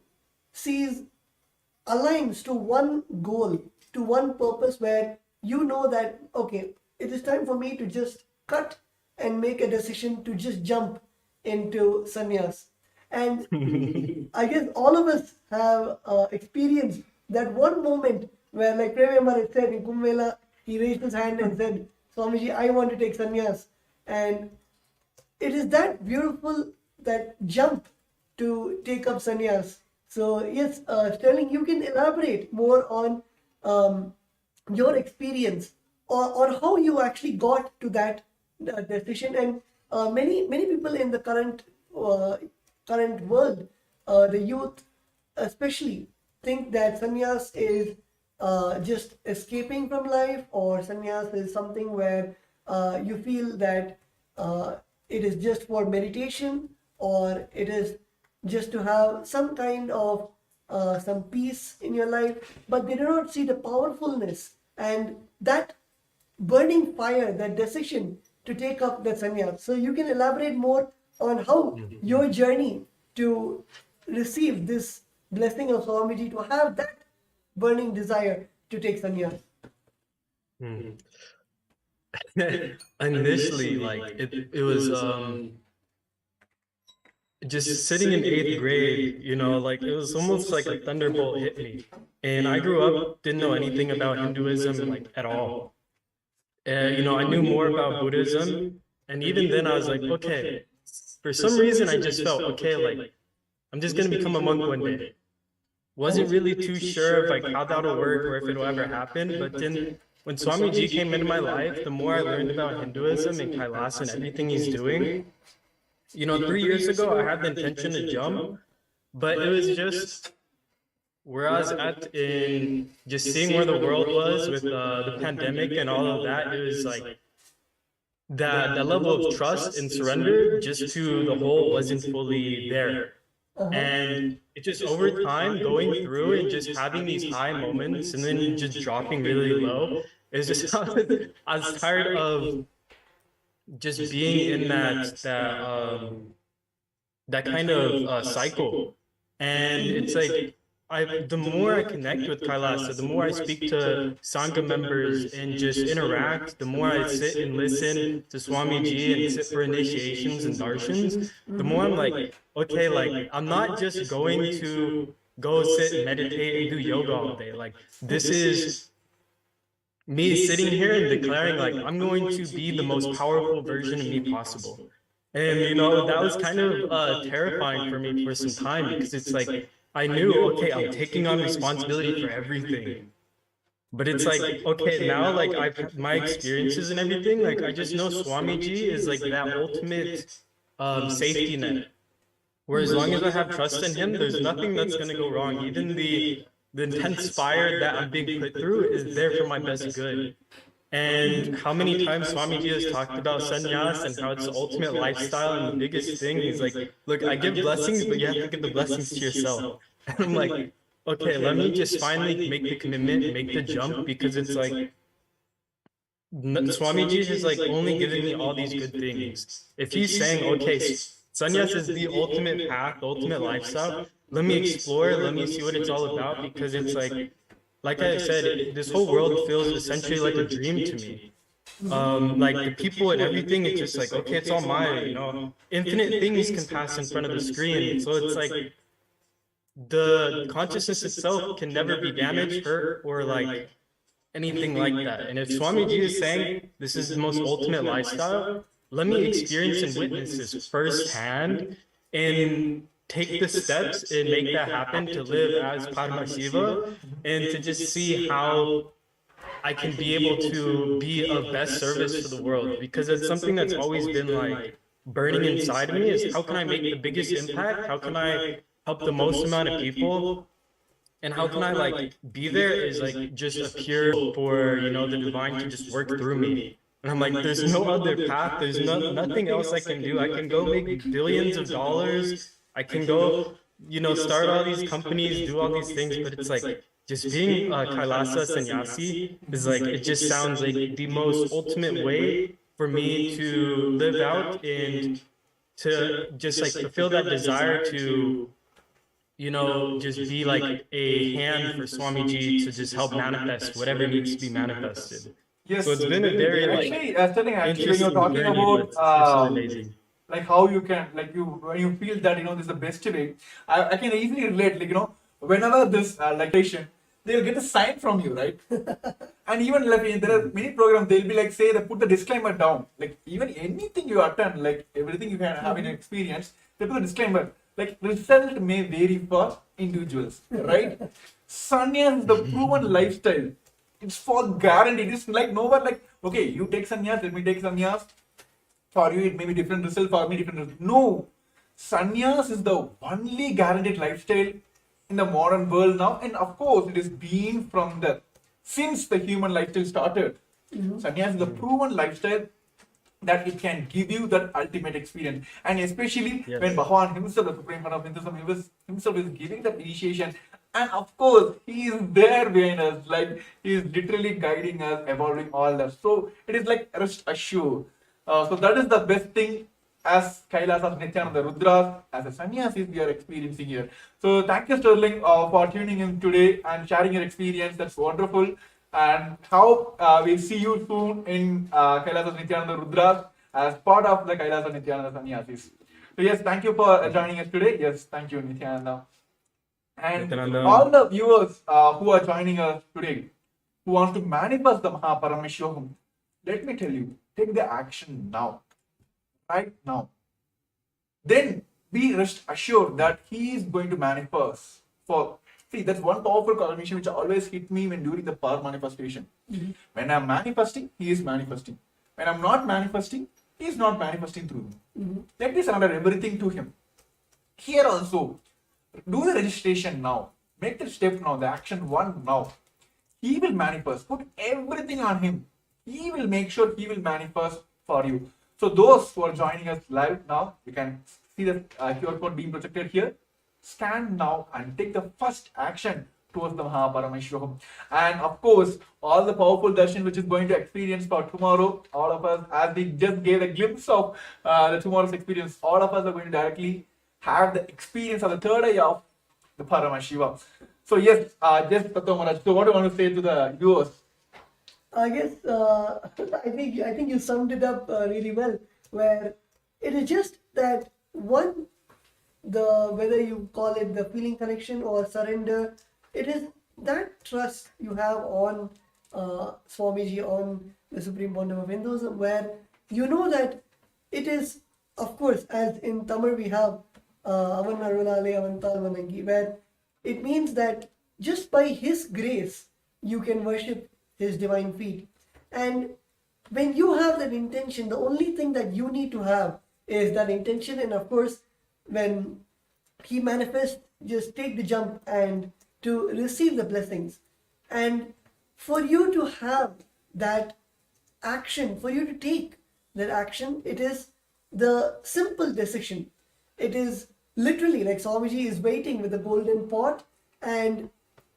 aligns to one goal, to one purpose, where you know that, okay, it is time for me to just cut and make a decision to just jump into sannyas. And I guess all of us have experienced that one moment where, like Premyamar had said in Kumbh, he raised his hand and said, Swamiji, I want to take sannyas. And it is that beautiful, that jump to take up sannyas. So yes, Sterling, you can elaborate more on your experience, or how you actually got to that decision. And many people in the current world, the youth especially, think that sannyas is just escaping from life, or sannyas is something where you feel that it is just for meditation, or it is just to have some kind of some peace in your life, but they do not see the powerfulness and that burning fire, that decision to take up that sannyas. So you can elaborate more on how your journey to receive this blessing of Swamiji, to have that burning desire to take sannyas. Initially, like it was just sitting in 8th grade, you know, like it was almost like a thunderbolt hit me. And I grew up, didn't know anything about Hinduism, like at all. You know, I knew more about Buddhism. And even then I was like, okay, for some reason I just felt, okay, like I'm just going to become a monk one day. Wasn't really too sure of like how that'll work or if it'll ever happen. But then when Swamiji came into my life, the more I learned about Hinduism and Kailasa and everything he's doing, you know, 3 years ago, I had the intention to jump, but it was just where I was at in just seeing where the world was with the pandemic and all of that. It was like that level of trust and surrender just to the whole wasn't fully there. And it just over time going through and just having these high moments and then just dropping really low. It's just I was tired of just being in that kind of cycle. And it's like the more I connect with Kailasa, the more I speak to Sangha members and just interact, the more I sit and listen to Swamiji and sit for initiations and darshans, the more I'm like, okay, like I'm not just going to go sit and meditate and do yoga all day. Like this is me sitting here and declaring like I'm going to be the most powerful version of me possible. And you know, that was kind of terrifying for me for some time, because it's like I knew, okay, I'm taking on responsibility for everything. But it's like, okay, now like I've my experiences and everything, like I just know Swamiji is like that ultimate safety net. Where as long as I have trust in him, there's nothing that's gonna go wrong. Even the intense fire that I'm being put through is there for my best good. And how many times Swamiji has talked about sannyas and how it's the ultimate lifestyle, and the biggest thing, he's like, look, I give blessings, but you have to give the blessings to yourself. And I'm like, okay, let me just finally make the commitment, make the jump, because it's like, Swamiji has like only given me all these good things. If he's saying, okay, sannyas is the ultimate path, the ultimate lifestyle, let me explore, let me see what it's all about, because it's like I said, this whole world feels essentially like a dream to me. Like the people and everything, it's just like, okay, it's all mine, you know. Infinite things can pass in front of the screen. So it's like the consciousness itself can never be damaged, hurt, or like anything like that. And if Swamiji is saying this is the most ultimate lifestyle, let me experience and witness this firsthand and take the steps and make that happen, to live as Paramashivam and to just see how I can be able to be of best service for the world. Because it's something that's always been like burning inside of me, is how can I make the biggest impact? How can I help the most amount of people? And how can I like be there is like just appear for, you know, the divine to just work through me. And I'm like, there's no other path. There's nothing else I can do. I can go make billions of dollars. I can go, you know, start all these companies, do all these things, but it's like just being a Kailasa sannyasi is like, it just sounds like the most ultimate way for me to live out and to just like fulfill that desire to, you know, just be like a hand for Swamiji to just help manifest whatever needs to be manifested. Yes. So it's been a very like Actually, Sterling, actually, when you're interesting talking journey, about but it's absolutely amazing. like how you can, like you, when you feel that, this is the best way, I can easily relate, like, whenever this like patient, they'll get a sign from you, right? And even like there are many programs, they'll be like, say, they put the disclaimer down, like even anything you attend, like everything you can have in experience, they put a disclaimer, like result may vary for individuals, right? Sannyas is the proven lifestyle. It's for guaranteed. It's like nowhere like, okay, you take sannyas, let me take sannyas. For you, it may be different result, for me, different result. No. Sannyas is the only guaranteed lifestyle in the modern world now. And of course, it has been from since the human lifestyle started. Sannyas is the proven lifestyle that it can give you that ultimate experience. And especially when Bhagavan himself, the Supreme Lord of Hinduism, himself is giving that initiation. And of course, he is there behind us, like he is literally guiding us, evolving all that. So it is like rest assured. So that is the best thing as Kailas of Nithyananda Rudras, as a sannyasis we are experiencing here. So thank you, Sterling, for tuning in today and sharing your experience. That's wonderful. And how we'll see you soon in Kailas of Nithyananda Rudras as part of the Kailas of Nithyananda Sannyasis. So yes, thank you for joining us today. Yes, thank you, Nithyananda. And Nithyananda. all the viewers who are joining us today, who want to manifest the Paramashivam, let me tell you, take the action now, right now. Then be rest assured that he is going to manifest. See, that's one powerful confirmation which always hit me when during the power manifestation. When I'm manifesting, he is manifesting. When I'm not manifesting, he is not manifesting through me. Let me surrender everything to him. Here also, do the registration now. Make the step now, the action one now. He will manifest. Put everything on him. He will make sure he will manifest for you. So those who are joining us live now, you can see the QR code being projected here. Scan now and take the first action towards the Paramashivam. And of course, all the powerful darshan which is going to experience for tomorrow, all of us, as we just gave a glimpse of the tomorrow's experience, all of us are going to directly have the experience of the third eye of the Paramashiva. So yes, just Tattva Maharaj, so what do you want to say to the viewers? I guess I think you summed it up really well. Where it is just that whether you call it the feeling connection or surrender, it is that trust you have on Swamiji, on the Supreme Bondam of Hinduism, where you know that it is, of course, as in Tamil we have Avan Arunale Avantal Vanangi, where it means that just by his grace you can worship his divine feet. And when you have that intention, the only thing that you need to have is that intention. And of course, when he manifests, just take the jump and to receive the blessings. And for you to have that action, for you to take that action, it is the simple decision. It is literally like Swamiji is waiting with the golden pot and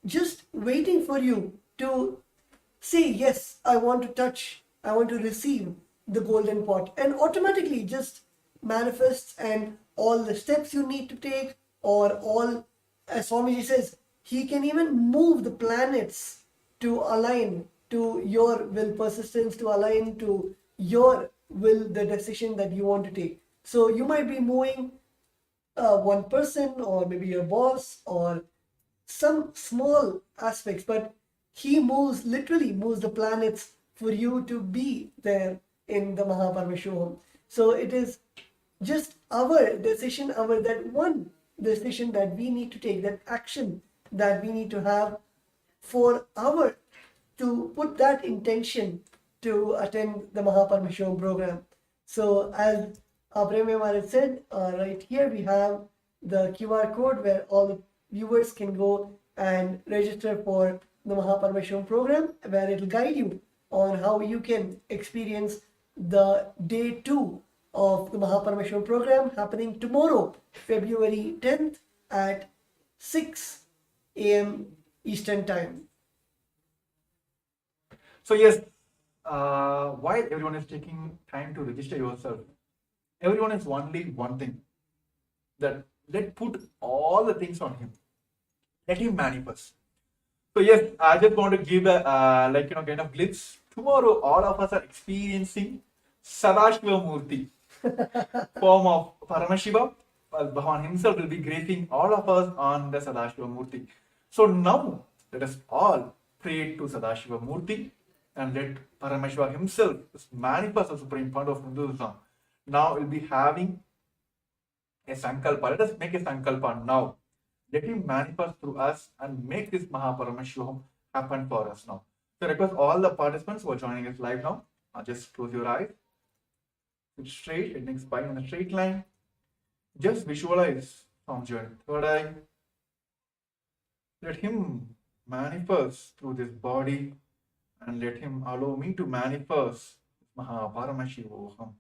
just waiting for you to say, yes, I want to touch, I want to receive the golden pot, and automatically just manifests. And all the steps you need to take, or all, as Swamiji says, he can even move the planets to align to your will, persistence to align to your will, the decision that you want to take. So you might be moving one person, or maybe your boss, or some small aspects, but he literally moves the planets for you to be there in the Paramashivam. So it is just our decision, that one decision that we need to take, that action that we need to have to put that intention to attend the Paramashivam program. So as Premya Maharaj said, right here we have the QR code where all the viewers can go and register for the Paramashivam program, where it will guide you on how you can experience the day 2 of the Paramashivam program happening tomorrow, February 10th at 6 a.m. Eastern Time. So yes, while everyone is taking time to register yourself, everyone is only one thing, that let put all the things on him. Let him manifest. So yes, I just want to give a kind of glimpse tomorrow all of us are experiencing Sadashiva Murti, form of Paramashiva. Bhagavan himself will be gracing all of us on the Sadashiva Murti. So now let us all pray to Sadashiva Murti and let Paramashiva himself manifest the supreme point of Hinduism. Now we'll be having a Sankalpa. Let us make a Sankalpa now. Let him manifest through us and make this Mahaparamashivam happen for us now. So I request all the participants who are joining us live now, just close your eyes. Sit straight, head next spine in a straight line. Just visualize from your third eye. Let him manifest through this body and let him allow me to manifest Mahaparamashivoham.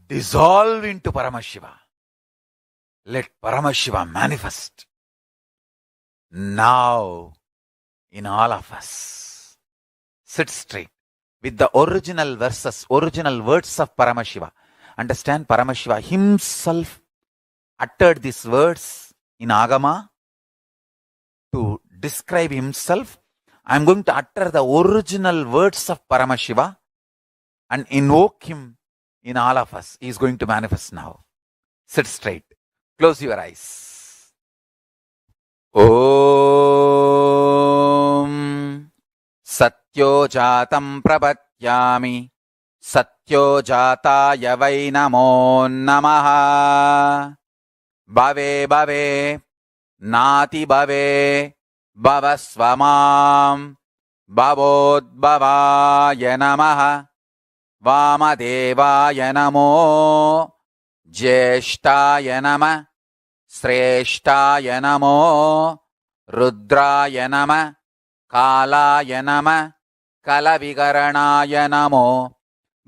Dissolve into Paramashiva. Let Paramashiva manifest now in all of us. Sit straight with the original verses, original words of Paramashiva. Understand, Paramashiva himself uttered these words in Agama to describe himself. I am going to utter the original words of Paramashiva and invoke him in all of us. He is going to manifest now. Sit straight. Close your eyes. Om Satyo Jatam Prapatyami Satyo Jataya Vai Namo Namaha Bhave Bhave Nati Bhave Bhavasvamam Bhavodbhavaya Namaha Vamadevaya Namo Jyeshtaya Nama Sreshtaya Namo Rudraya Nama Kalaya Nama Kalavigaranaya Namo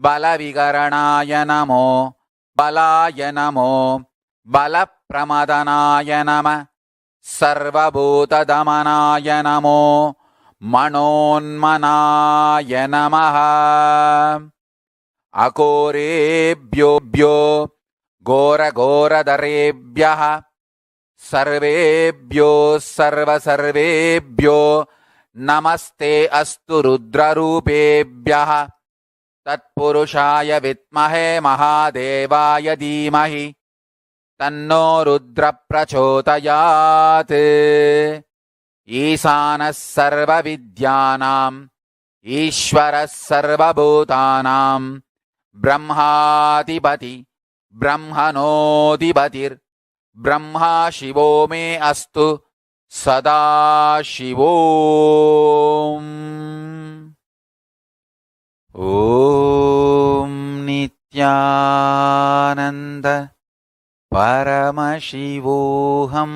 Balavigaranaya Namo Balaya Namo Balapramadanaya Nama Sarvabhutadamanaya Namo Manonmanaya Namaha Akorebhyo Gora Gora Darebhyaha Sarvebhyo Sarva Sarvebhyo Namaste Astu Rudra Rupebhyaha Tatpurushaya Vitmahe Mahadevaya Dhimahi Tanno Rudra Prachotayat Isanas Sarva Vidyanam Ishvaras Sarva Bhutanam Brahmadipati Brahmanodipatir Brahma Shivo me astu Sada Shivom. Om Nithyananda Paramashivoham.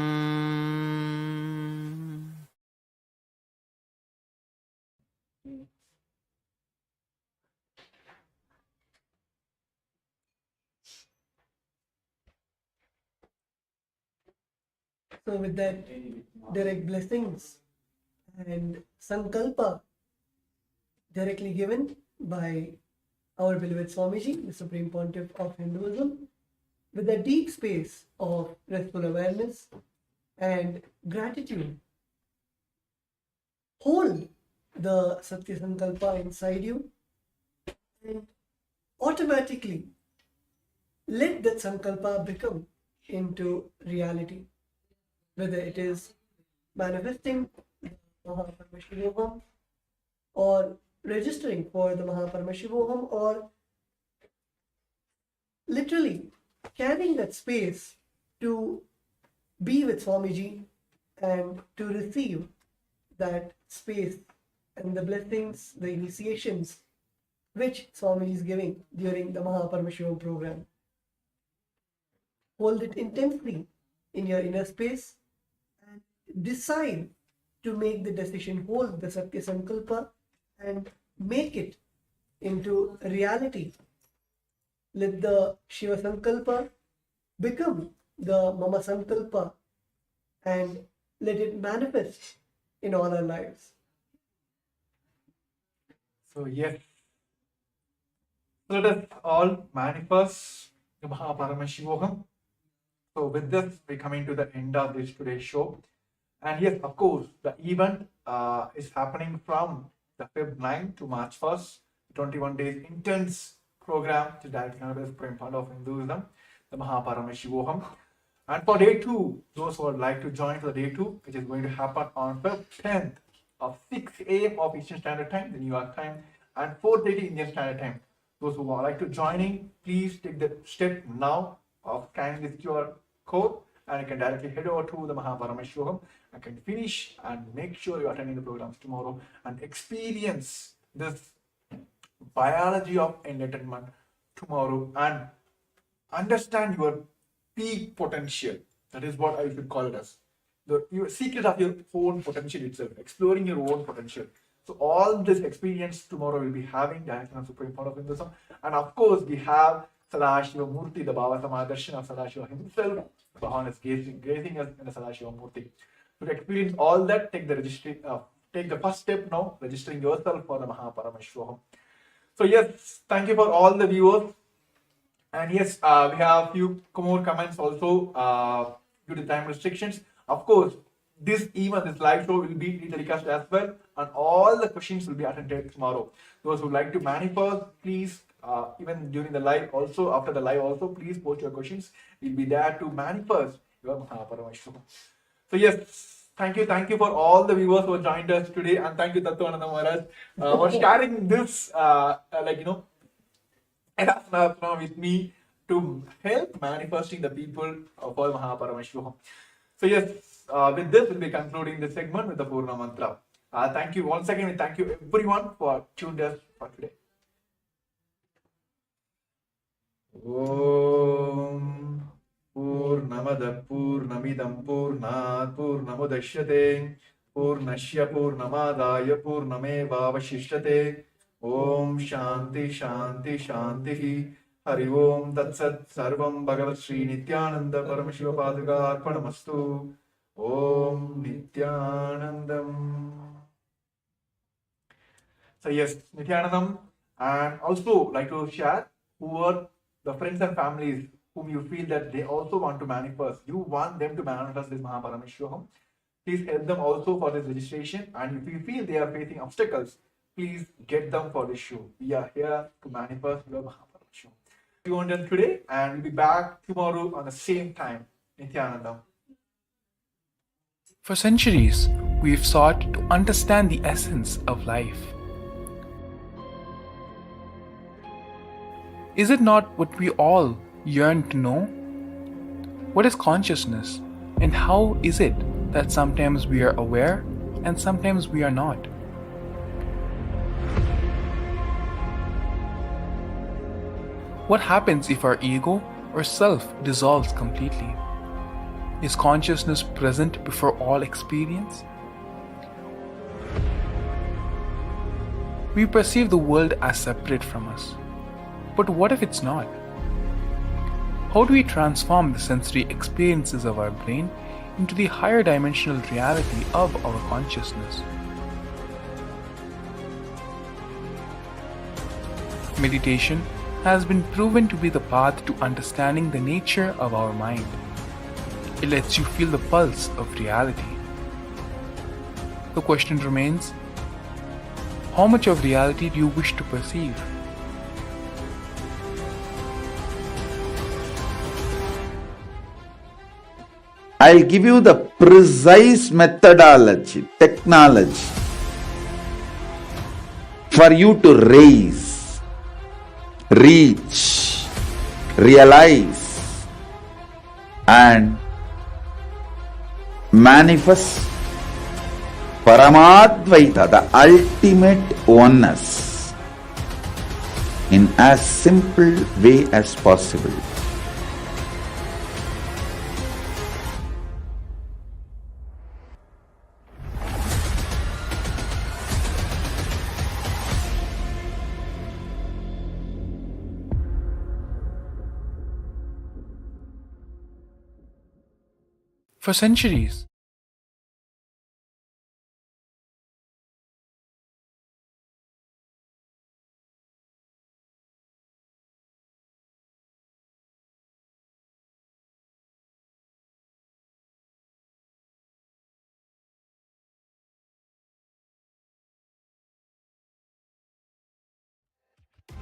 So with that direct blessings and Sankalpa directly given by our beloved Swamiji, the Supreme Pontiff of Hinduism, with a deep space of restful awareness and gratitude, hold the Satya Sankalpa inside you and automatically let that Sankalpa become into reality. Whether it is manifesting Mahaparamashivoham or registering for the Mahaparamashivoham or literally carrying that space to be with Swamiji and to receive that space and the blessings, the initiations which Swamiji is giving during the Mahaparamashivam program. Hold it intensely in your inner space and decide to make the decision, hold the Satya Sankalpa and make it into reality. Let the Shiva Sankalpa become the Mama Sankalpa and let it manifest in all our lives. So yes, let us all manifest the Paramashivam. So with this, we're coming to the end of this today's show. And yes, of course, the event is happening from the Feb 9 to March 1st, 21 days intense program to direct Supreme Fund of Hinduism, the Paramashivam. And for day 2, those who would like to join for the day 2, which is going to happen on Feb 10th of 6 a.m. of Eastern Standard Time, the New York time, and 4:30 Indian Standard Time. Those who would like to join in, please take the step now of scanning this QR code, and you can directly head over to the Paramashivam and can finish and make sure you're attending the programs tomorrow and experience this biology of enlightenment tomorrow and understand your peak potential. That is what I should call it as. Your secret of your own potential itself, exploring your own potential. So all this experience tomorrow we'll be having direction of Supreme Founder of Hinduism. And of course we have Sadashiva Murti, the Baba Samadarshan of Sadashiva himself. Bhavan is gazing us in the Sadashiva Murti. So to experience all that, take the first step now, registering yourself for the Paramashivam. So yes, thank you for all the viewers. And yes, we have few more comments also due to time restrictions. Of course, this live show will be telecast as well, and all the questions will be attended tomorrow. Those who like to manifest, please, even during the live, also after the live, also please post your questions. We'll be there to manifest your Paramashivam. So yes, thank you for all the viewers who joined us today, and thank you Nithyananda Maharaj for sharing this, with me to help manifesting the people of all Paramashivam. So yes, with this we'll be concluding this segment with the Purna Mantra. Thank you once again, and thank you everyone for tuned us for today. Om Purnamada Purnamidam Purnat Purnamudashyate Purnashya Purnamadaya Purnameva Vashishyate. Om Shanti Shanti Shanti. Hari Om Tat Sat Sarvam Bhagavat Sri Nithyananda Paramashiva Paduka Arpanamastu. Om Nithyanandam. So yes, Nithyanandam, and also like to share who are the friends and families whom you feel that they also want to manifest. You want them to manifest this Paramashivam. Please help them also for this registration, and if you feel they are facing obstacles, please get them for this show. We are here to manifest your Paramashivam. We want them today, and we'll be back tomorrow on the same time. Nithyanandam. For centuries, we've sought to understand the essence of life. Is it not what we all yearn to know? What is consciousness, and how is it that sometimes we are aware and sometimes we are not? What happens if our ego or self dissolves completely? Is consciousness present before all experience? We perceive the world as separate from us. But what if it's not? How do we transform the sensory experiences of our brain into the higher dimensional reality of our consciousness? Meditation has been proven to be the path to understanding the nature of our mind. It lets you feel the pulse of reality. The question remains, how much of reality do you wish to perceive? I'll give you the precise methodology, technology for you to raise, reach, realize, and manifest Paramadvaita, the ultimate oneness, in as simple way as possible. For centuries,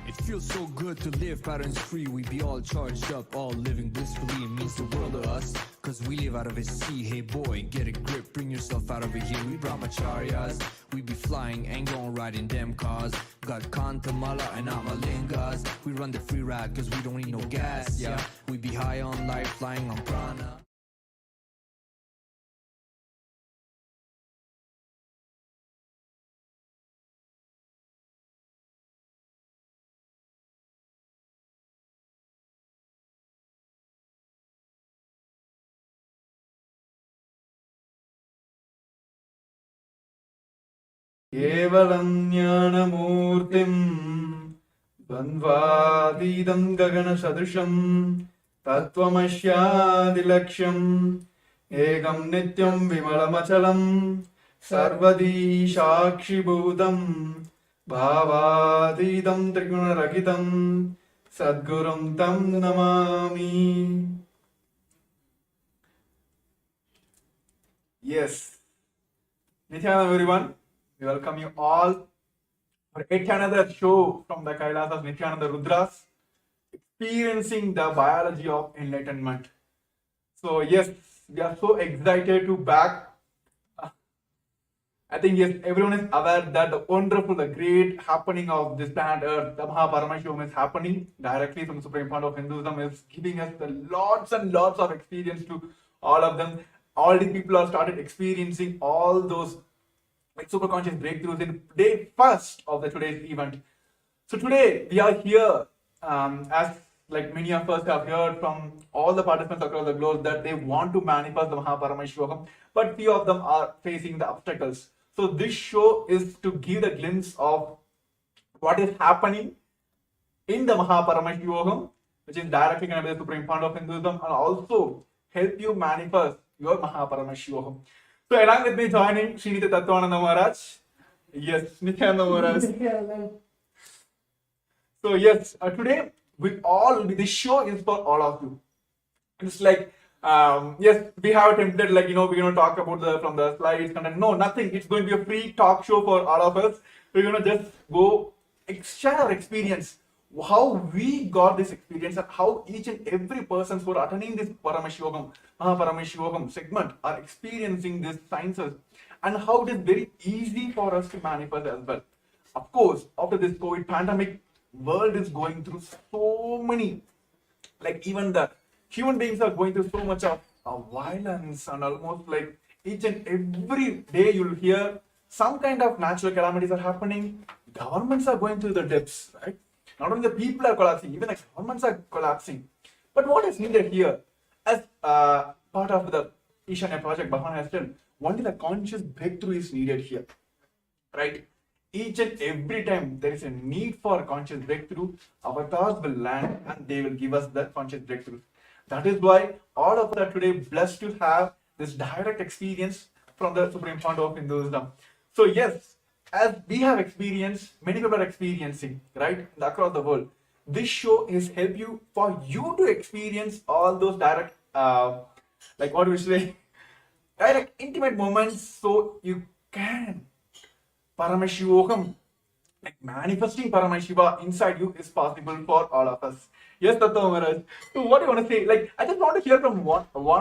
It feels so good to live patterns free. We be all charged up, all living blissfully. It means the world to us, cause we live out of a sea. Hey boy, get a grip, bring yourself out over here. We brahmacharyas, we be flying and gon' ride in them cars. Got Kantamala and Amalingas. We run the free ride cause we don't need no gas, yeah. We be high on life, flying on prana. केवलं ज्ञानमूर्तिं द्वन्द्वातीतं गगनसदृशं तत्त्वमस्यादिलक्ष्यम् एकं नित्यं विमलमचलं सर्वदी साक्षिभूतं भावातीतं त्रिगुणरहितं सद्गुरुं तं Namami. Yes. Nithyananda, everyone. We welcome you all for yet another show from the Kailasas Nithyananda Rudras, experiencing the biology of enlightenment. So yes, we are so excited to back. I think yes, everyone is aware that the wonderful, the great happening of this planet Earth, the Paramashivam is happening directly from the Supreme Point of Hinduism, is giving us the lots and lots of experience to all of them. All the people have started experiencing all those like super conscious breakthroughs in day first of the today's event. So today we are here, as like many of us have heard from all the participants across the globe that they want to manifest the Paramashivam, but few of them are facing the obstacles. So this show is to give a glimpse of what is happening in the Paramashivam, which is directly connected to the Supreme Point of Hinduism, and also help you manifest your Paramashivam. So along with me joining Sri Nithyananda Maharaj. Yes, Nithyananda Maharaj. So yes, today this show is for all of you. It's like, yes, we have a template like, we're going to talk about from the slides content. No, nothing. It's going to be a free talk show for all of us. We're going to just go share our experience, how we got this experience and how each and every person who are attending this Paramashivam segment are experiencing these sciences and how it is very easy for us to manifest as well. Of course, after this COVID pandemic, world is going through so many, like even the human beings are going through so much of violence, and almost like each and every day you'll hear some kind of natural calamities are happening. Governments are going through the depths, right? Not only the people are collapsing, even the governments are collapsing. But what is needed here, as part of the Ishanya project, Bhavan has said, only the conscious breakthrough is needed here, right? Each and every time there is a need for conscious breakthrough, avatars will land and they will give us that conscious breakthrough. That is why all of us are today blessed to have this direct experience from the Supreme Point of Hinduism. So yes, as we have experienced, many people are experiencing, right, across the world. This show is help you for you to experience all those direct, like what do we say, direct intimate moments, so you can Paramashivam, like manifesting Paramashiva inside you is possible for all of us. Yes, Tattva Maharaj. So what do you want to say? Like, I just want to hear from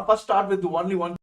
first start with the only one.